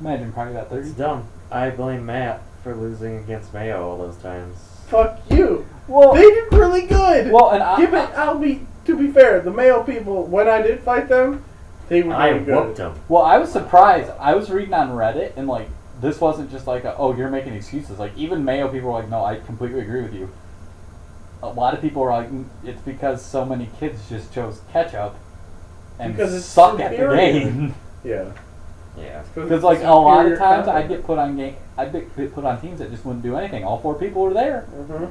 Imagine probably about 30. It's dumb. I blame Matt for losing against Mayo all those times. Fuck you. Well, They did really good. well, and to be fair, the Mayo people, when I did fight them, they were I doing good. whooped him. Well, I was surprised. I was reading on Reddit, and like this wasn't just like, oh, you're making excuses. Like even Mayo people were like, no, I completely agree with you. A lot of people were like, it's because so many kids just chose ketchup and Because it's suck at the superior. game. Yeah. Yeah. Because like a lot of times I I'd get put on teams that just wouldn't do anything. All 4 people were there. Mm-hmm.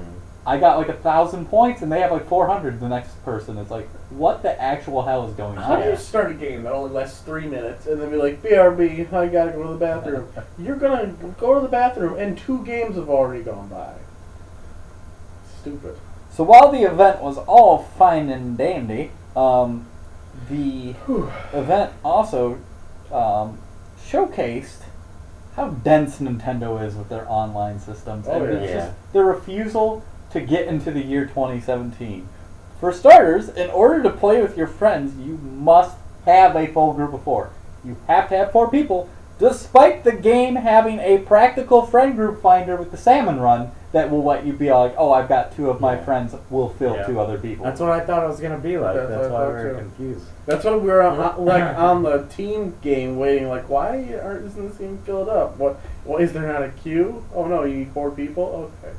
I got like 1,000 points and they have like 400. The next person, it's like, what the actual hell is going How on? do you start a game that only lasts 3 minutes and then be like, BRB, I gotta go to the bathroom? You're gonna go to the bathroom and 2 games have already gone by. Stupid. So while the event was all fine and dandy, the event also showcased how dense Nintendo is with their online systems. Oh, and yeah. it's just the refusal to get into the year 2017. For starters, in order to play with your friends, you must have a full group of 4. You have to have 4 people, despite the game having a practical friend group finder with the salmon run that will let you be like, oh, I've got 2 of my Yeah. friends, will fill Yeah. 2 other people. That's what I thought it was gonna be like. That's That's what I why we thought were too. confused. That's what we were on the team game waiting. Like, why isn't this even filled up? What is there not a queue? Oh no, you need 4 people. Okay.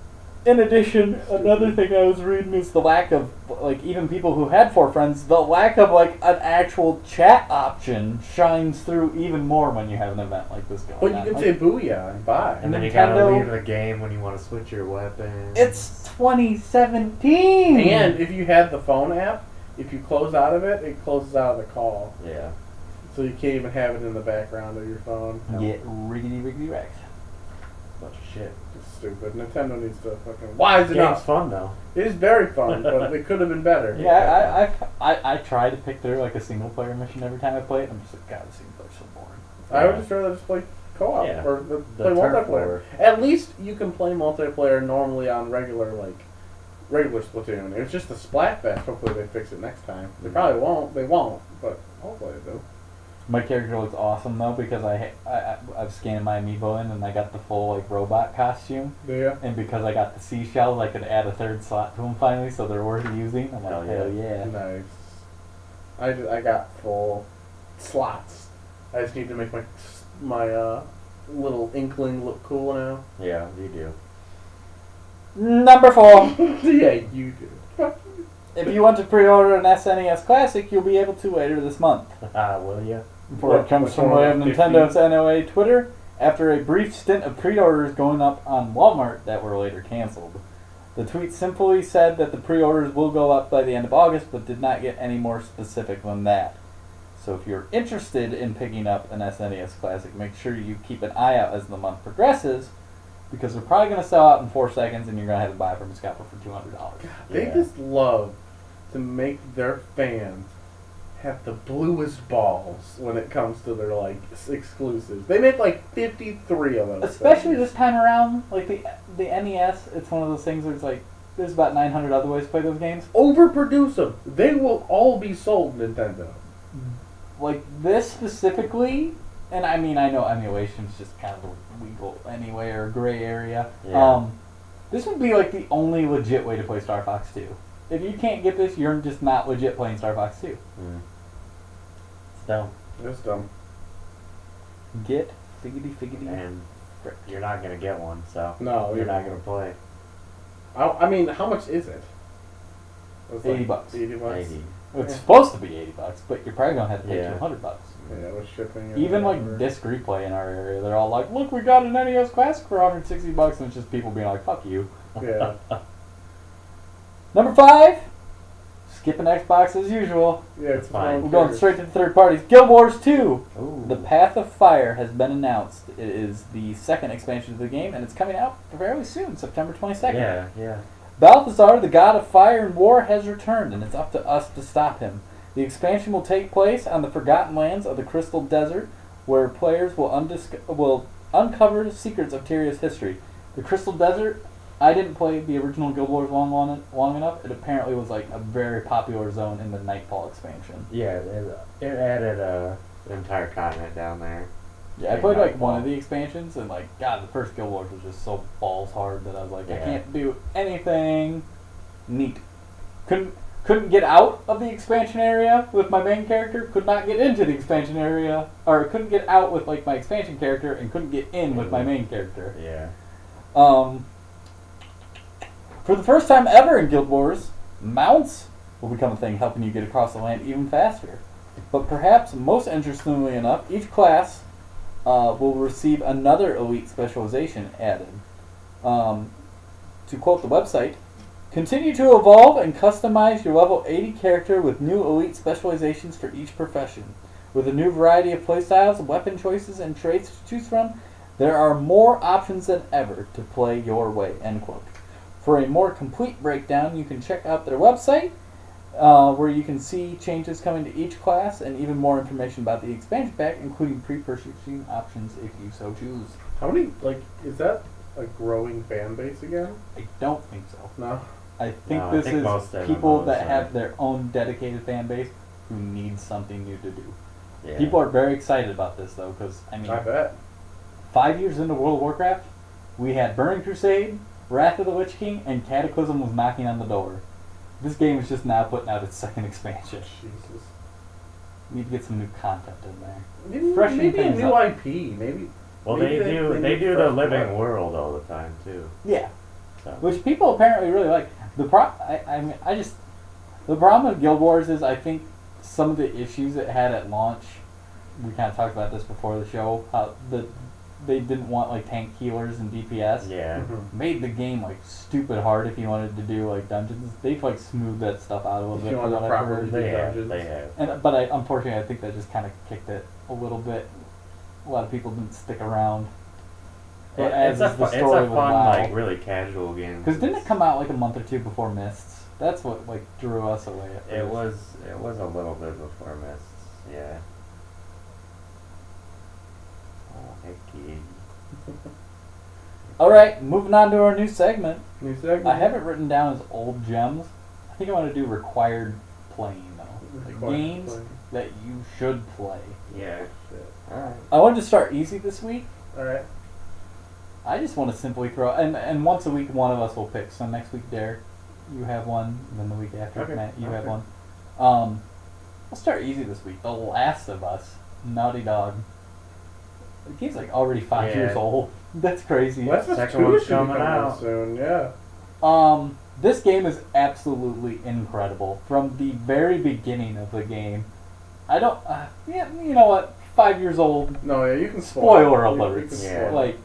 In addition, another thing I was reading is the lack of, like, even people who had 4 friends, the lack of, like, an actual chat option shines through even more when you have an event like this going But on. you can Like, say booyah and bye. And then you Nintendo- gotta leave the game when you want to switch your weapon. it's 2017! And if you had the phone app, if you close out of it, it closes out of the call. Yeah. So you can't even have it in the background of your phone. Get riggedy wrecked. Bunch of shit. It's stupid. Nintendo needs to fucking. Why is it Game's not? fun though. It is very fun, but it could have been better. Yeah, I try to pick through, like, a single-player mission every time I play it, and I'm just like, God, this single player's so boring. I would just rather just play co-op Yeah. or The play turf multiplayer. war. At least you can play multiplayer normally on regular Splatoon. It's just the Splatfest. Hopefully they fix it next time. They probably won't. They won't, but hopefully they do. My character looks awesome, though, because I've scanned my amiibo in, and I got the full, like, robot costume. Yeah. And because I got the seashells, I could add a 3rd slot to them finally, so they're worth using. I'm like, Hell hell yeah. yeah. Nice. I got full slots. I just need to make my little inkling look cool now. Yeah, you do. Number 4. Yeah, you do. If you want to pre-order an SNES Classic, you'll be able to later this month. Will ya? Before it comes from way of Nintendo's NOA Twitter, after a brief stint of pre-orders going up on Walmart that were later canceled. The tweet simply said that the pre-orders will go up by the end of August, but did not get any more specific than that. So if you're interested in picking up an SNES Classic, make sure you keep an eye out as the month progresses, because they're probably going to sell out in 4 seconds, and you're going to have to buy it from a scalper for $200. They Yeah. just love to make their fans have the bluest balls when it comes to their exclusives. They make like 53 of those. Especially things. this time around, like the NES, it's one of those things where it's like, there's about 900 other ways to play those games. Overproduce them. They will all be sold Nintendo. Like this specifically, and I mean, I know emulation's just kind of a legal anyway, or a gray area. Yeah. This would be like the only legit way to play Star Fox 2. If you can't get this, you're just not legit playing Star Fox 2. It's dumb. It's dumb. Get figgity. And you're not gonna get one, so No, you're not gonna play. I mean, how much is it? It's like $80. $80. 80. It's Yeah. supposed to be $80, but you're probably gonna have to pay Yeah. $200. Yeah, with shipping. and Even like whatever. disc replay in our area, they're all like, "Look, we got an NES Classic for $160," and it's just people being like, "Fuck you." Yeah. Number 5, skipping Xbox as usual. Yeah, It's fine. We're going straight to the third parties. Guild Wars 2. Ooh. The Path of Fire has been announced. It is the 2nd expansion of the game, and it's coming out fairly soon, September 22nd. Yeah. Balthazar, the god of fire and war, has returned, and it's up to us to stop him. The expansion will take place on the Forgotten Lands of the Crystal Desert, where players will uncover secrets of Tyria's history. The Crystal Desert, I didn't play the original Guild Wars long enough. It apparently was like a very popular zone in the Nightfall expansion. Yeah, it added an entire continent down there. Yeah, I played like one of the expansions, and like, God, the first Guild Wars was just so balls hard that I was like, I Yeah. can't do anything neat. Couldn't get out of the expansion area with my main character. Could not get into the expansion area, or couldn't get out with like my expansion character, and couldn't get in with my main character. Yeah. For the first time ever in Guild Wars, mounts will become a thing, helping you get across the land even faster. But perhaps most interestingly enough, each class will receive another elite specialization added. To quote the website, Continue to evolve and customize your level 80 character with new elite specializations for each profession. With a new variety of playstyles, weapon choices, and traits to choose from, there are more options than ever to play your way. End quote. For a more complete breakdown, you can check out their website, where you can see changes coming to each class and even more information about the expansion pack, including pre-purchasing options if you so choose. How many, is that a growing fan base again? I don't think so. No. I think No, I this think is most of people them that are. have their own dedicated fan base who need something new to do. Yeah. People are very excited about this, though, because, I mean, I bet. 5 years into World of Warcraft, we had Burning Crusade, Wrath of the Lich King, and Cataclysm was knocking on the door. This game is just now putting out its second expansion. Jesus. We need to get some new content in there. Maybe, Freshen maybe a things new up. IP. Maybe. Well, maybe they need do fresh the living blood. world all the time too. Yeah, So. which people apparently really like. The problem with Guild Wars is I think some of the issues it had at launch. We kind of talked about this before the show. How they didn't want like tank healers and DPS. Yeah. Mhm. Made the game like stupid hard if you wanted to do like dungeons. They've like smoothed that stuff out a little If bit. you from want what to I've properly heard. do They have. dungeons. They have. But unfortunately, I think that just kind of kicked it a little bit. A lot of people didn't stick around. But It's a the story fun, with WoW. like really casual game. Because didn't it come out like a month or two before Mists? That's what like drew us away at It first. was a little bit before Mists. Yeah. Oh, hecky. All right, moving on to our new segment. New segment. I have it written down as old gems. I think I want to do required playing though, like Required games playing. that you should play. Yeah. Shit. Alright. I wanted to start easy this week. All right. I just want to simply throw and once a week one of us will pick. So next week, Derek, you have one, and then the week after, Okay, Matt, you have okay. one. I'll start easy this week. The Last of Us, Naughty Dog. The game's like already 5 years Yeah. old. That's crazy. Last of Us Second 2 one's should be coming coming out out. soon. Yeah. This game is absolutely incredible. From the very beginning of the game, I don't. Yeah, you know what? 5 years old. No, yeah, you can Spoiler You alerts. can Yeah. spoil. Like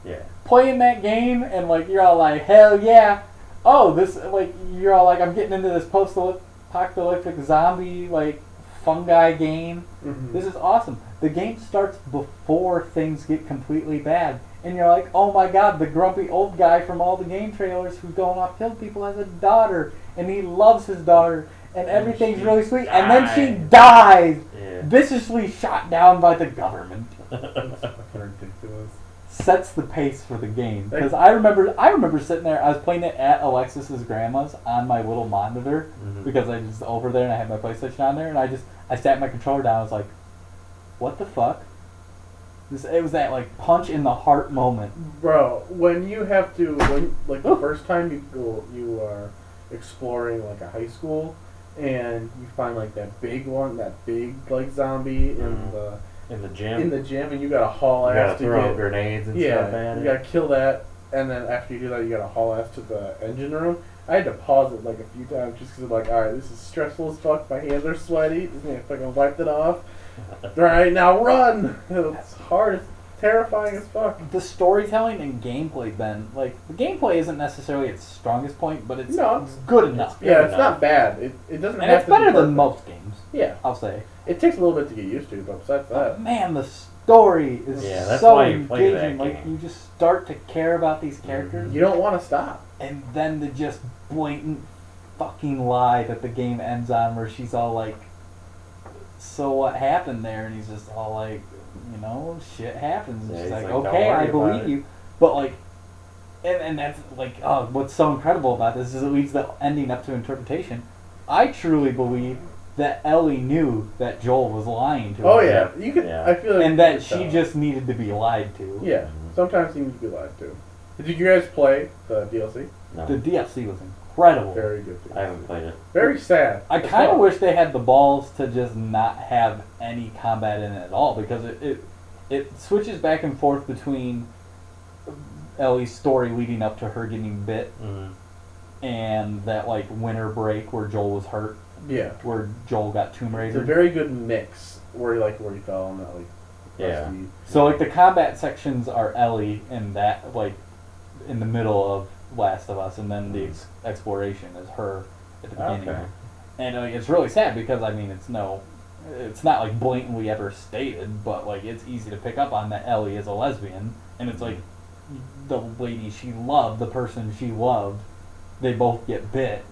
Yeah. playing that game and like you're all like, hell yeah! Oh, this like you're all like, I'm getting into this post-apocalyptic zombie like fungi game. Mhm. This is awesome. The game starts before things get completely bad. And you're like, oh my god, the grumpy old guy from all the game trailers who's going off killing people has a daughter. And he loves his daughter. And everything's she really sweet. And then she dies. dies! Yeah. Viciously shot down by the government. That's fucking ridiculous. Sets the pace for the game. Because I remember sitting there, I was playing it at Alexis's grandma's on my little monitor. Mhm. Because I just over there and I had my PlayStation on there. And I sat my controller down. I was like, what the fuck? It was that like punch in the heart moment. Bro, when you have to, the first time you are exploring like a high school, and you find like that big like zombie In the gym. in the gym, and you gotta haul you gotta ass to throw get grenades and stuff at you it. gotta kill that, and then after you do that, you gotta haul ass to the engine room. I had to pause it like a few times just because I'm like, alright, this is stressful as fuck. My hands are sweaty. Just gonna fucking wipe it off. Alright, now run. It's hard. It's terrifying as fuck. The storytelling and gameplay, Ben, like the gameplay isn't necessarily its strongest point, but it's No, it's- good enough. Yeah, enough. it's not bad. It doesn't And have it's to be better than perfect. most games, Yeah, I'll say. it takes a little bit to get used to, but besides But that, man, the story is Yeah, that's so why you play that engaging. Like game. you just start to care about these characters, you don't want to stop. and then the just blatant fucking lie that the game ends on, where she's all like, "So what happened there?" And he's just all like, "You know, shit happens." And Yeah, she's he's like, like, "Don't "Okay, worry I about believe it." you," but like. And that's like, oh, what's so incredible about this is it leaves the ending up to interpretation. I truly believe that Ellie knew that Joel was lying to her. Oh yeah, you could. Yeah. I feel like And you that could she tell. just needed to be lied to. Yeah, sometimes you need to be lied to. Did you guys play the DLC? No, The DLC was incredible. Very good. I haven't played it. Very sad. I as kind of well. wish they had the balls to just not have any combat in it at all, because it switches back and forth between Ellie's story leading up to her getting bit Mhm. and that like winter break where Joel was hurt, Yeah, where Joel got Tomb it's a Raider. very good mix where he fell and that like. Yeah. rusty- So like the combat sections are Ellie and that like in the middle of Last of Us, and then the exploration is her at the beginning. Okay. And it's really sad because I mean it's not like blatantly ever stated, but like it's easy to pick up on that Ellie is a lesbian, and it's like the lady she loved, the person she loved, they both get bit,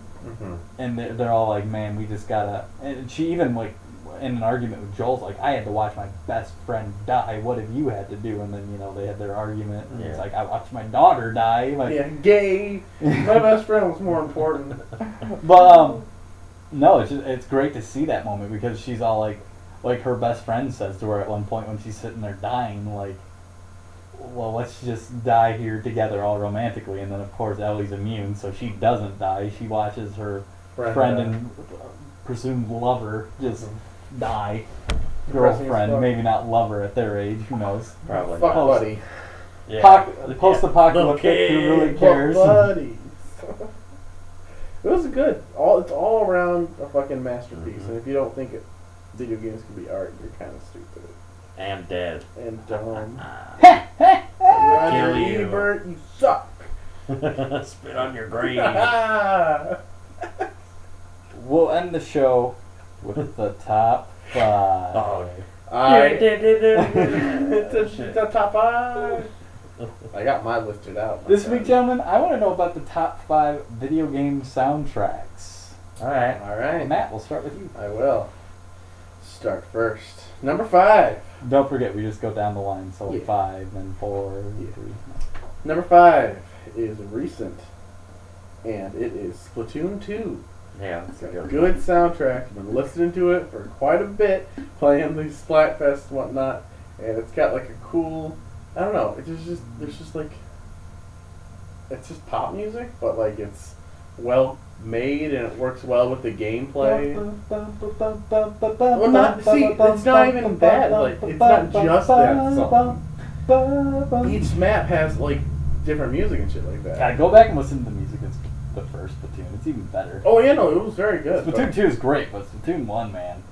and they're all like, man, we just gotta. And she even like in an argument with Joel's like, I had to watch my best friend die. What have you had to do? And then they had their argument, and it's like, I watched my daughter die. Like, yeah, gay. My best friend was more important. But no, it's great to see that moment because she's all like her best friend says to her at one point when she's sitting there dying, like, well, let's just die here together all romantically. And then of course Ellie's immune, so she doesn't die. She watches her friend and presumed lover just die. Girlfriend, maybe not lover at their age, who knows? Probably. Fuck not. buddy. Yeah. Post-apocalyptic, who really cares? Fuck buddies. It was good. It's all around a fucking masterpiece. And if you don't think video games can be art, you're kind of stupid. And dead. And dumb. Kill you. Ebert, you suck. Spit on your grave. We'll end the show with the top 5. Oh. It's the top 5. I got mine listed out. This week, gentlemen, I want to know about the top 5 video game soundtracks. Alright. Alright. Matt, we'll start with you. I will. Start first. Number 5. Don't forget, we just go down the line. So Yeah. 5, then 4, 3. Number 5 is recent. And it is Splatoon 2. Yeah, It's that's got a a good good soundtrack. I've been listening to it for quite a bit, playing these Splatfests and whatnot, and it's got like a cool, I don't know, there's just like, it's just pop music, but like it's well made and it works well with the gameplay. Well, it's not even that, like, it's not just that song. Each map has like different music and shit like that. Yeah, go back and listen to the music. It's the first Splatoon. It's even better. Oh yeah, no, it was very good. Splatoon 2 is great, but Splatoon 1, man.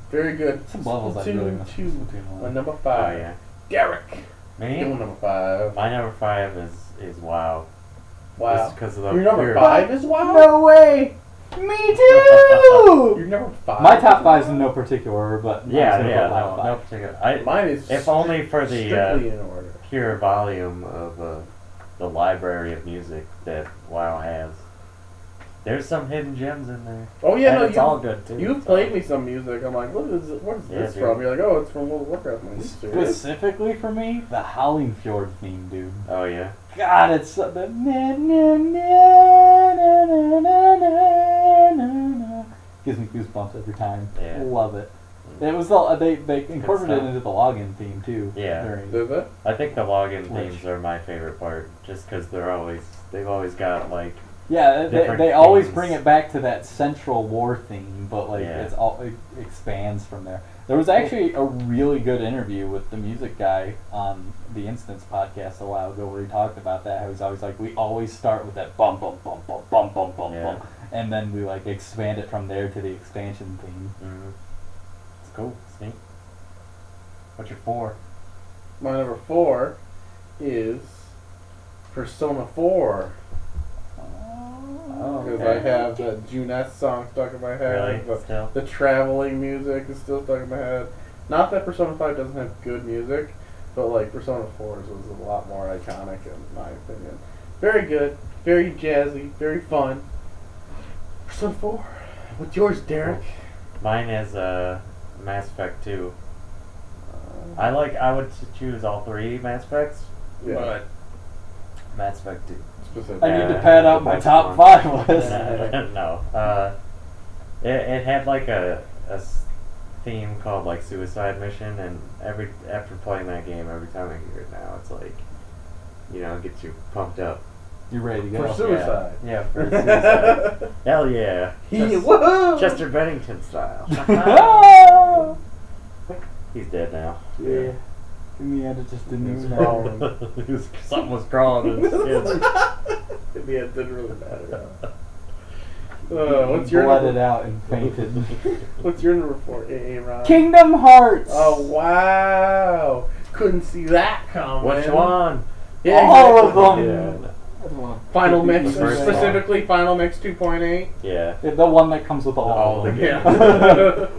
Very good. Some levels I really miss from Splatoon 1. My number Oh 5. yeah. Derek. Me? Your number 5. My number 5 is WoW. Wow. Just because of the Your number pure- 5 is WoW? No way! Me too! Your number 5? My top 5 is in no particular order, but Yeah, I'm yeah, gonna put no WoW 5. particular. Mine is If only for the strictly in order. pure volume of the library of music that WoW has. There's some hidden gems in there. Oh yeah, And no, it's all good too. You've played me some music. I'm like, what is Yeah, this dude. from? You're like, oh, it's from World of Warcraft. I'm like, serious? Specifically for me, the Hollingfjord theme, dude. Oh yeah. God, it's so, the na, na, na, na, na, na, na, na, na. Gives me goosebumps every time. Yeah. Love it. It was they incorporated it stuff. into the login theme too. Yeah. Did it? I think the login Which- themes are my favorite part, just because they've always got like Yeah, Different they always themes. bring it back to that central war theme, but like Yeah. it expands from there. There was actually a really good interview with the music guy on the Instance podcast a while ago where he talked about that. How he's always like, we always start with that bum bum bum bum bum bum bum Yeah. bum, and then we like expand it from there to the expansion theme. It's cool. It's neat. What's your 4? My number 4 is Persona 4. Oh, Because okay. I have the Juness song stuck in my head. Really? Still? The traveling music is still stuck in my head. Not that Persona 5 doesn't have good music, but like Persona 4's was a lot more iconic in my opinion. Very good, very jazzy, very fun. Persona 4. What's yours, Derek? Mine is Mass Effect 2. I would choose all 3 Mass Effects, Yeah. but Mass Effect 2. Specific. I need to pad out my Most top one. 5 list. No. It had like a theme called like Suicide Mission, and after playing that game, every time I hear it now, it's like, it gets you pumped up. You ready to go? For suicide. Yeah, for suicide. Hell yeah. Woohoo! Chester Bennington style. Ah! He's dead now. Yeah. In the end, it just didn't It's even wrong. matter. Something was crawling in his skin. In the end, it didn't really matter. What's your Blotted number? out and fainted. What's your number 4, AA Ron? Kingdom Hearts! Oh wow! Couldn't see that coming. Which one? Yeah, all of exactly. them. Yeah. I don't wanna Final pick Mix, the first one. specifically Final Mix 2.8. Yeah. Yeah, the one that comes with all All of the them.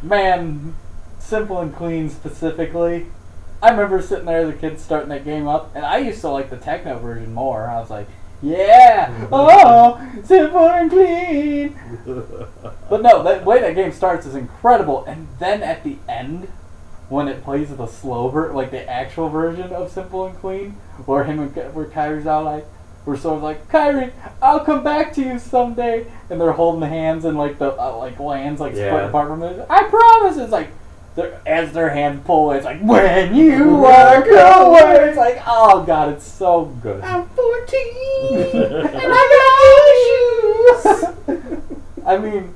Yeah. Man, Simple and Clean specifically. I remember sitting there as a kid starting that game up, and I used to like the techno version more. I was like, yeah, oh, Simple and Clean. But no, the way that game starts is incredible, and then at the end, when it plays the slow like the actual version of Simple and Clean, where where Kyrie's out like, we're sort of like, Kyrie, I'll come back to you someday, and they're holding hands and like the like lands like split Yeah. apart from it. I promise. It's like as their hands pull, it's like when you walk away. It's like, oh god, it's so good. I'm 14 and I got shoes. I mean,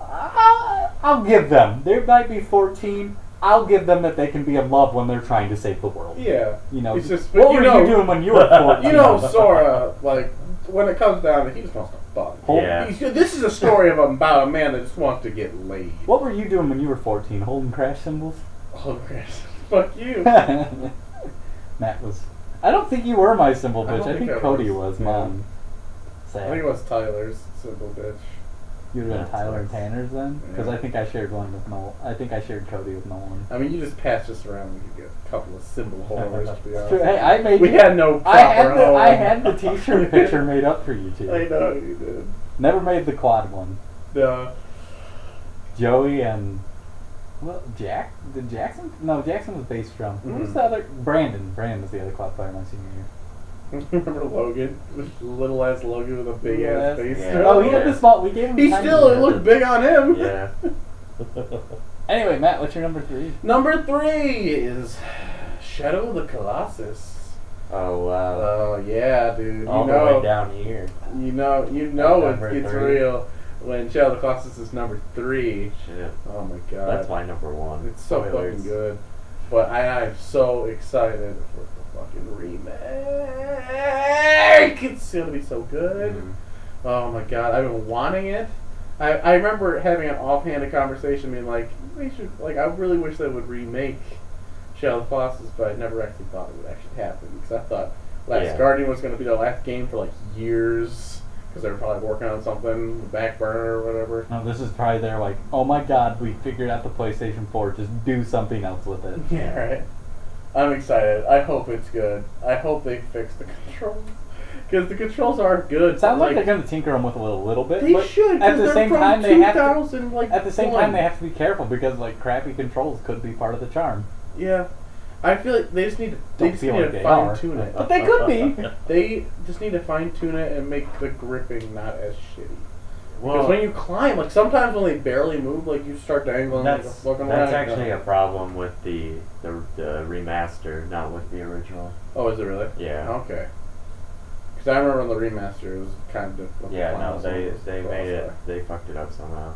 I'll give them. They might be 14. I'll give them that they can be in love when they're trying to save the world. Yeah. You know, It's just, what you were know- you doing when you were 14? You know, Sora, like, when it comes down to it, he just wants to fuck. Yeah. This is a story about a man that just wants to get laid. What were you doing when you were 14? Holding crash symbols? Oh, Chris. Fuck you. Matt was. I don't think you were my symbol I bitch. don't I think think I Cody was. was Yeah. mine. I Sad. think it was Tyler's simple bitch. You would have been That Tyler and sucks. Tanner's then? Because Yeah. I think I shared one with Noel. I think I shared Cody with Nolan. I mean, you just passed us around. We could get a couple of symbol holders, to be honest. Hey, I made We you- had no proper I had the home. t-shirt picture made up for you two. I know you did. Never made the quad one. No. Joey and Jack? Did Jackson? No, Jackson was bass drum. Who was Mhm. the other? Brandon. Brandon was the other quad player my senior year. Remember Logan? Little ass Logan with a big ass face. Yeah. Oh, he had the small. We gave him. He tiny still, it hair. looked big on him. Yeah. Anyway, Matt, what's your number 3? Number 3 is Shadow of the Colossus. Oh wow. Oh yeah, dude. All you the know, way down here. you know Number it's 3. real when Shadow of the Colossus is number 3. Shit. Oh my god, That's my number 1. it's so Spoilers. fucking good. But I'm so excited for the fucking remake. It's gonna be so good. Mhm. Oh my god, I've been wanting it. I remember having an offhanded conversation, being like, they should, like, I really wish they would remake Shadow of the Colossus, but I never actually thought it would actually happen because I thought Last Yeah. Guardian was going to be the last game for like years because they were probably working on something, the back burner or whatever. No, this is probably their like, oh my god, we figured out the PlayStation 4. Just do something else with it. Yeah, right. I'm excited. I hope it's good. I hope they fix the controls because the controls are good. It sounds like but, they're going to tinker them with a little bit. they but should. At 'Cause the they're same from time, they have to. 2000, like, At the same one. time, they have to be careful because like crappy controls could be part of the charm. Yeah, I feel like they just need to. They Don't just feel need like to they fine are. tune it. But they could be. They just need to fine tune it and make the gripping not as shitty. Because Well, when you climb, like sometimes when they barely move, like you start dangling like a that's fucking that's rag. actually a problem with the remaster, not with the original. Oh, is it really? Yeah. Okay. Because I remember when the remaster was kind of difficult. to Yeah, climb no, some of they those they cross made it. there. They fucked it up somehow.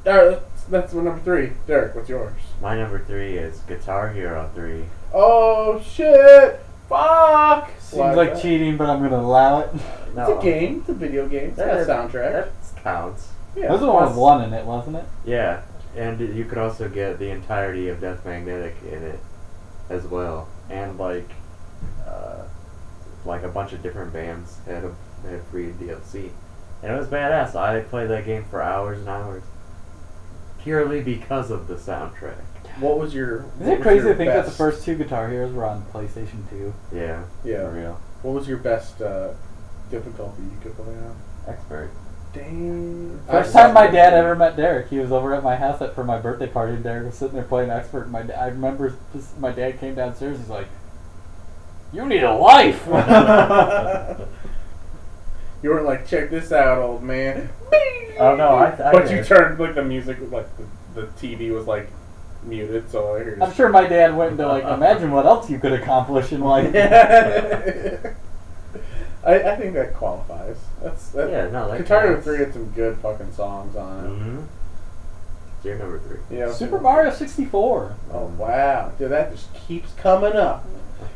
Alright, that's my number 3. Derek, what's yours? My number 3 is Guitar Hero 3. Oh shit! Fuck! Seems Why is like that? cheating, but I'm going to allow it. It's a game. It's a video game. It's got a soundtrack. That counts. Yeah. This was one with one in it, wasn't it? Yeah, and you could also get the entirety of Death Magnetic in it as well, and like a bunch of different bands had free DLC, and it was badass. I played that game for hours and hours, purely because of the soundtrack. What was your? Is what it was crazy your to think that the best- first 2 Guitar Heroes were on PlayStation 2? Yeah, Yeah. for real. What was your best difficulty you could play on? Expert. Dang. First time my dad ever met Derek, he was over at my house for my birthday party, and Derek was sitting there playing Expert. And I remember my dad came downstairs, he's like, "You need a life!" You weren't like, check this out, old man. Oh no, I But did. you turned like the music, like the TV was like muted, so I hear. I'm sure my dad went into like, imagine what else you could accomplish in life. I think that qualifies. That, Yeah, no, that Guitar Hero counts. 3 had some good fucking songs on it. Mm-hmm. It's your number 3. Yeah. Super Mario 64. Oh wow, dude, that just keeps coming up.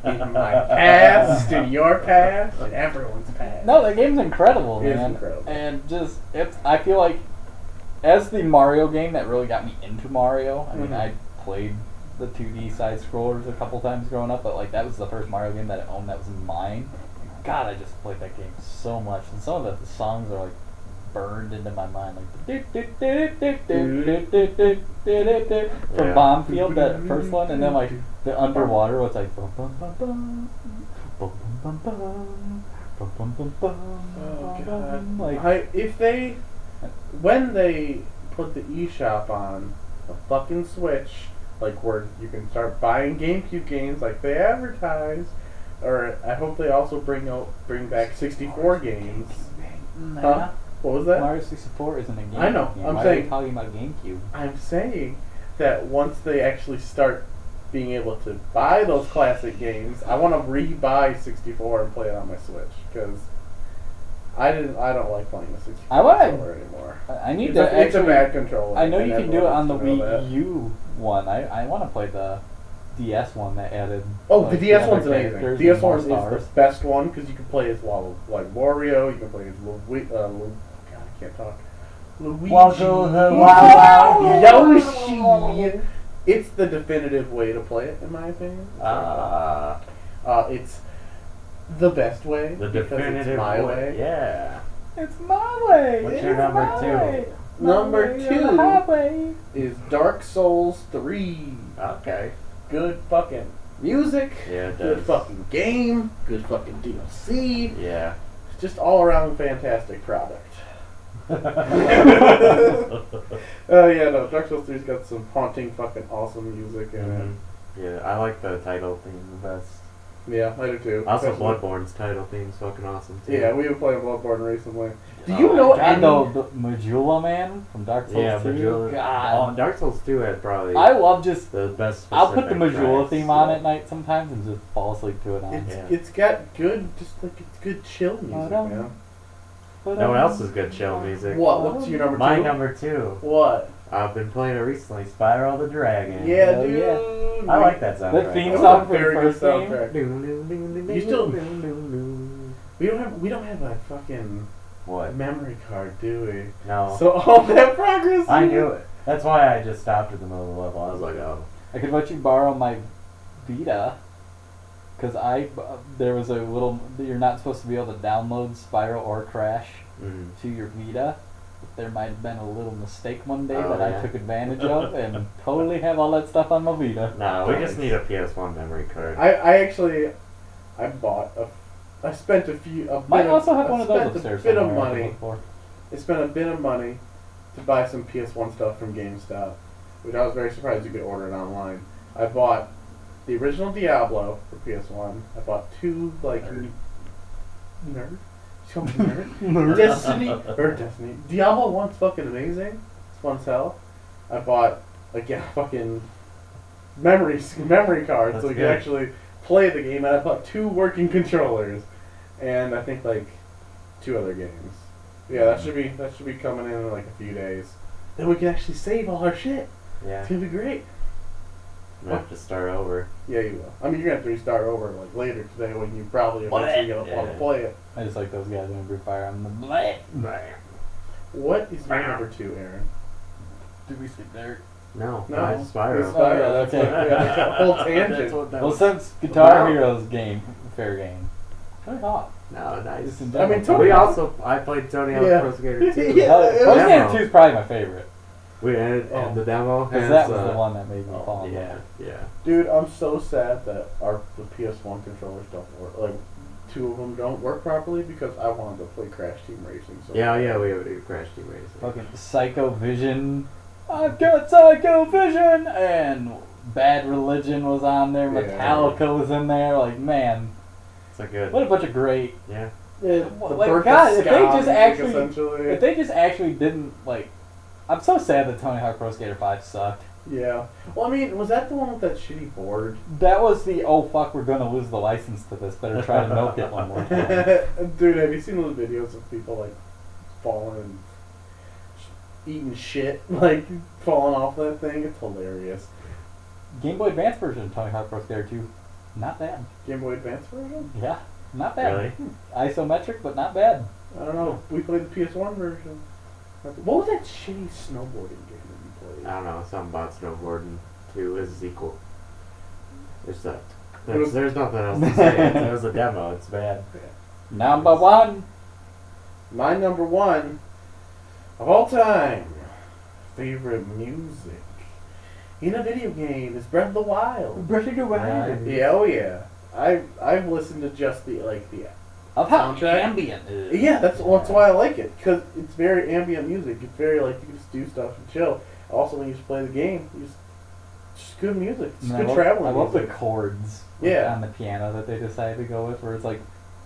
In my past, in your past, in everyone's past. No, that game's incredible, It is man. incredible. And just I feel like as the Mario game that really got me into Mario. I mean, Mhm. I played the 2D side scrollers a couple times growing up, but like that was the first Mario game that I owned that was mine. God, I just played that game so much, and some of the songs are like burned into my mind, like from Yeah. Bombfield, that first one, and then like the underwater, what's like bum bum bum bum bum bum bum bum bum bum bum. Oh god. Like When they put the eShop on the fucking Switch, like where you can start buying GameCube games like they advertise, or I hope they also bring back 64 games. Huh? What was that? Mario 64 isn't a game. I know, Game. I'm Why saying- are you talking about GameCube? I'm saying that once they actually start being able to buy those classic games, I want to re-buy 64 and play it on my Switch, because I don't like playing the 64 I wanna- controller anymore. I need It's to a, it's a actually. bad controller. I know and you can do it everyone on the wants to know that. Wii U one. I want to play the DS one that added. Oh, like, the DS other one's amazing. characters DS and more one is the stars. best one because you can play as like Wario, you can play as God, I can't talk. Luigi. Yoshi. It's the definitive way to play it, in my opinion. It's the best way. The because definitive it's my way. Yeah. It's my way. What's It's your number my two? way. Number My way or two. the highway. Is Dark Souls 3. Okay. Good fucking music. Yeah, it Good does. fucking game. Good fucking DLC. Yeah. Just all around fantastic product. Yeah, no, Dark Souls 3's got some haunting fucking awesome music in Mhm. Yeah, I like the title theme the best. it. Yeah, I do too. Also, Especially- Bloodborne's title theme's fucking awesome too. Yeah, we were playing Bloodborne recently. Do Oh you my know God, any? the Majula man from Dark Souls Yeah, 2. Majula. God. Oh, Dark Souls 2 had probably I love just. the best. I'll put the specific Majula tracks. theme on at night sometimes and just fall asleep to it on. It's, Yeah. it's got good, just like it's good chill music, man. You know what else is good chill music? What's your number My two? number 2. What? I've been playing it recently, Spyro the Dragon. Yeah, Hell dude. yeah. I like that soundtrack. That theme It was song a for the very good first game. soundtrack. You still- We don't have a fucking What? memory card, do we? No. So all that progress. I knew it. That's why I just stopped at the middle of the level. I was like, oh. I could let you borrow my Vita, because there was a little. You're not supposed to be able to download Spyro or Crash Mm. to your Vita. There might have been a little mistake one day Oh, that yeah. I took advantage of, and totally have all that stuff on my Vita. No, we just need a PS1 memory card. I spent a Might also have I one of those spent upstairs a bit of somewhere I could money. look for. I spent a bit of money to buy some PS1 stuff from GameStop, which I was very surprised you could order it online. I bought the original Diablo for PS1. I bought 2 like nerd. You call me nerd? Destiny. Diablo 1's fucking amazing. It's fun as hell. I bought fucking memory cards That's so you good. can actually play the game, and I bought 2 working controllers, and I think like 2 other games. Yeah, that should be coming in like a few days. Then we can actually save all our shit. Yeah. It's gonna be great. I'm gonna have to start over. Yeah, you will. I mean, you're gonna have to restart over like later today when you probably eventually gonna want to Yeah. play it. I just like those guys in Group Fire. I'm the bleh. What is your number 2, Aaron? Did we skip there? No, No, it's Spyro. it's Oh, yeah, that's it. That's a whole That's tangent. what that Well, was. since Guitar Wow. Hero's fair game. Tony Hawk. No, nice. Just in I mean, general. Tony Hawk- I played Tony Hawk Yeah. Pro Skater 2. Yeah. Pro Demo. Skater 2 is probably my favorite. And Oh. the demo Because has, that was the one that made me oh, fall in yeah, love. yeah. Dude, I'm so sad that the PS1 controllers don't work. Like, 2 of them don't work properly because I wanted to play Crash Team Racing. So Yeah, we have a new Crash Team Racing. Fucking Psycho Vision. I've got Psycho Vision! And Bad Religion was on there. Yeah. Metallica was in there. Like, man. It's a good. What a bunch of great. Yeah. The Like, birth God, of if they ska just music, actually- essentially. If they just actually didn't, like. I'm so sad that Tony Hawk Pro Skater 5 sucked. Yeah. Well, I mean, was that the one with that shitty board? That was the, oh fuck, we're gonna lose the license to this. Better try to milk it one more time. Dude, have you seen those videos of people like falling and eating shit, like falling off that thing? It's hilarious. Game Boy Advance version of Tony Hawk Pro Skater 2. Not bad. Game Boy Advance version? Yeah, not bad. Really? Isometric, but not bad. I don't know. We played the PS1 version. What was that shitty snowboarding game that you played? I don't know, something about snowboarding too is a sequel. There's nothing else to say. It was a demo. It's bad. Number one. My number one of all time favorite music in a video game is Breath of the Wild. Breath of the Wild. Yeah, oh yeah. I've listened to just the Of how soundtrack. ambient it is. Yeah, that's why I like it, because it's very ambient music. It's very like you can just do stuff and chill. Also, when you just play the game, just good music. It's good travel I love music. the chords on the piano that they decided to go with, where it's like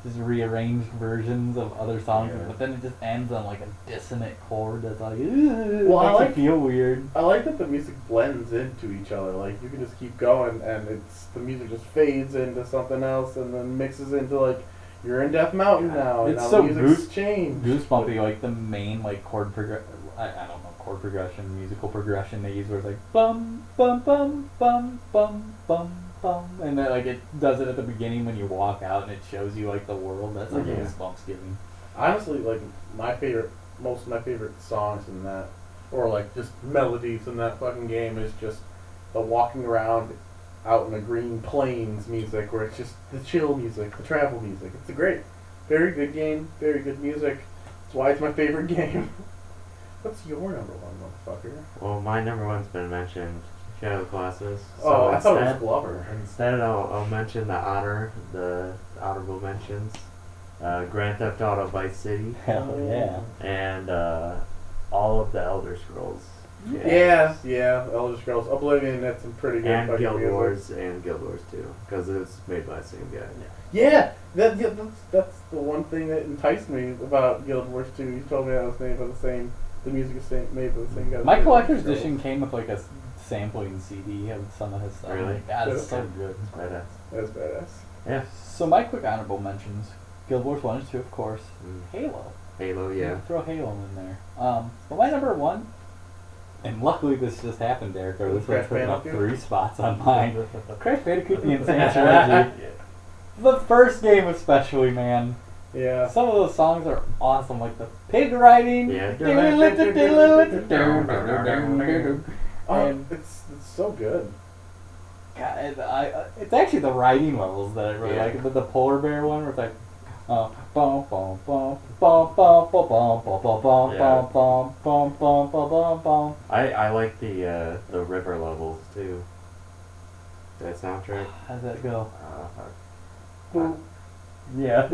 just rearranged versions of other songs, but then it just ends on like a dissonant chord that's like, well, makes it feel weird. I like that the music blends into each other. Like you can just keep going, and the music just fades into something else, and then mixes into like you're in Death Mountain now. It's and now so the music's changed. Goosebumpy, like the main like chord I don't know, chord progression, musical progression they use where it's like bum bum bum bum bum bum bum, and then like it does it at the beginning when you walk out and it shows you like the world. That's like goosebumps giving. Honestly, like most of my favorite songs in that, or like just melodies in that fucking game is just the walking around out in the green plains music, where it's just the chill music, the travel music. It's a very good game, very good music. That's why it's my favorite game. What's your number one, motherfucker? Well, my number one's been mentioned. Shadow of the Colossus. Oh, I thought it was Glover. Instead, I'll mention the honorable mentions. Grand Theft Auto Vice City. Hell yeah. And all of the Elder Scrolls. Yeah, Elder Scrolls. Oblivion, that's some pretty good And fucking Guild music. Wars and Guild Wars 2, because it's made by the same guy. Yeah, that's the one thing that enticed me about Guild Wars 2. You told me that was made by the music is made by the same guy. My collector's edition came with like a sampling CD of some of his stuff. Really? Like, God, it's so good. It's badass. That's badass. Yeah. So my quick honorable mentions: Guild Wars 1 and 2, of course. Halo. Halo, yeah. Throw Halo in there. But my number one, and luckily this just happened, Derek, or this one's picking up 3 spots on mine. Crash Bandicoot the Insane Trilogy. The first game especially, man. Yeah. Some of those songs are awesome, like the pig riding. Yeah. And It's so good. God, it's actually the riding levels that I really like. The polar bear one where it's like, bum bum bum bum bum bum bum bum bum bum bum bum bum bum bum. I like the river levels too. That soundtrack. How's that go? Boop. Yeah.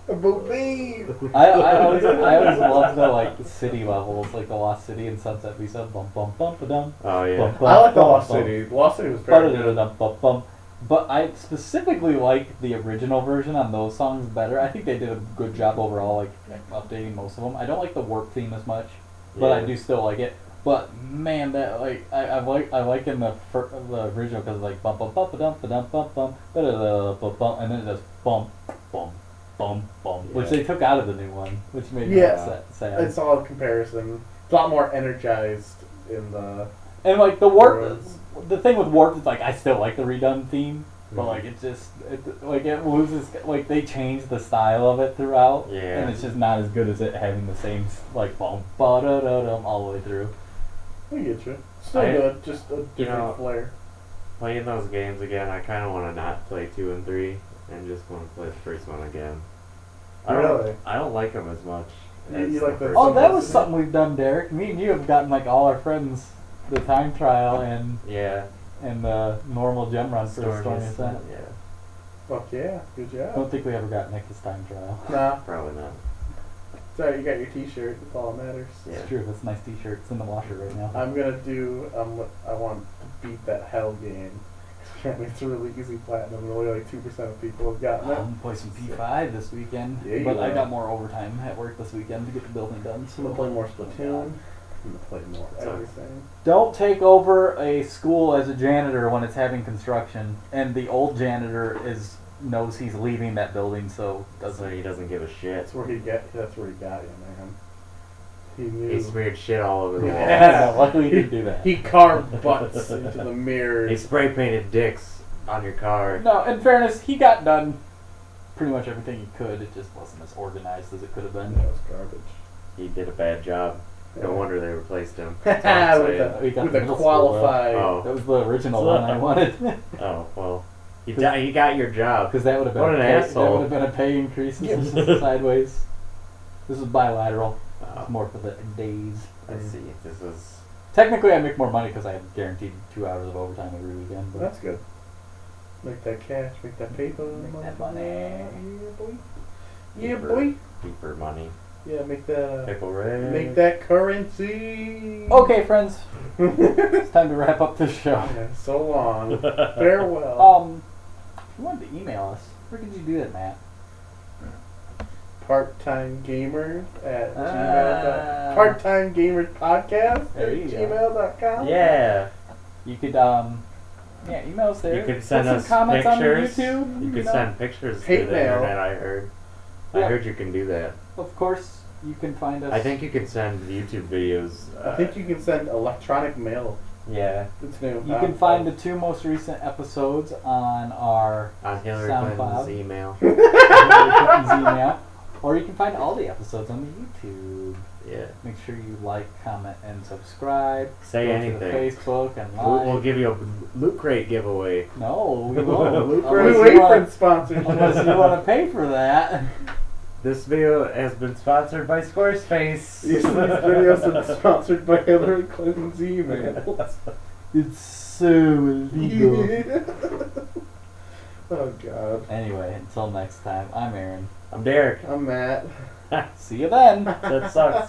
Boop. I always loved the like city levels, like the Lost City and Sunset Visa. Bum bum bum ba dum. Oh yeah. I like the Lost City. Lost City was very good. But I specifically like the original version on those songs better. I think they did a good job overall, like updating most of them. I don't like the warp theme as much, but I do still like it. But man, that like I like in the original because like bum bum bum ba dum ba dum bum bum ba da da bum, and then it does bum bum bum bum, which they took out of the new one, which made me sad. It's all a comparison. It's a lot more energized in the. And like the warp, the thing with warp is like I still like the redone theme, but like it loses, like they change the style of it throughout, and it's just not as good as it having the same like bum ba da da dum all the way through. I get you. Still good, just a different flair. Playing those games again, I kind of want to not play 2 and 3 and just want to play the first one again. I don't like them as much. You like the Oh, that was something we've done, Derek. Me and you have gotten like all our friends the time trial and the normal gem run for the Storm Ascent. Yeah. Fuck yeah, good job. I don't think we ever got Nick's time trial. Nah, Probably not. sorry, you got your T-shirt. That's all that matters. Yeah. It's true. That's a nice T-shirt. It's in the washer right now. I'm gonna do. I want to beat that hell game. Apparently, it's a really easy platinum, and only like 2% of people have gotten it. I'm gonna play some P5 this weekend, Yeah, but you I are. got more overtime at work this weekend to get the building done. So I'm gonna play more Splatoon. I'm gonna play more everything. Don't take over a school as a janitor when it's having construction, and the old janitor knows he's leaving that building, so He doesn't give a shit. That's where he got you, man. He knew. He smeared shit all over the wall. Yeah, luckily he didn't do that. He carved butts into the mirrors. He spray painted dicks on your car. No, in fairness, he got done pretty much everything he could. It just wasn't as organized as it could have been. That was garbage. He did a bad job. No wonder they replaced him. with That's all I'm saying. We got with the a middle school, qualified. Oh. That was the original one I wanted. Oh, well. You got your job. Because that would have been What an That asshole. would have been a pay increase. Yeah. This is sideways. This is bilateral. Oh, It's more for the days. I see. This is... Technically, I make more money because I have guaranteed 2 hours of overtime every weekend. Well, that's good. Make that cash, make that paper. Make that money. Yeah, boy. Yeah, Paper. boy. Paper money. Yeah, make that. Paper red. Make that currency. Okay, friends. It's time to wrap up this show. Yeah, so long. Farewell. If you wanted to email us, where could you do that, Matt? Part-time gamers at Ah. gmail. Part-time gamers podcast There at you go. gmail.com. Yeah. You could, email us there. You could Put send some us comments pictures. on YouTube. You could know. send pictures Hate to the mail. internet, I heard. Yeah. I heard you can do that. Of course, you can find us. I think you can send YouTube videos. I think you can send electronic mail. Yeah. It's new. You can find the 2 most recent episodes on our On Hillary SoundCloud. Clinton's email. Clinton's email, or you can find all the episodes on the YouTube. Yeah. Make sure you like, comment, and subscribe. Say Go anything. To the Facebook and We'll like. give you a Loot Crate giveaway. No, we won't. We unless wait you for wanna- sponsorship. unless you want to pay for that. This video has been sponsored by Squarespace. These videos are sponsored by Hillary Clinton's email. It's so illegal. Oh God. Anyway, until next time, I'm Aaron. I'm Derek. I'm Matt. See you then. That sucks.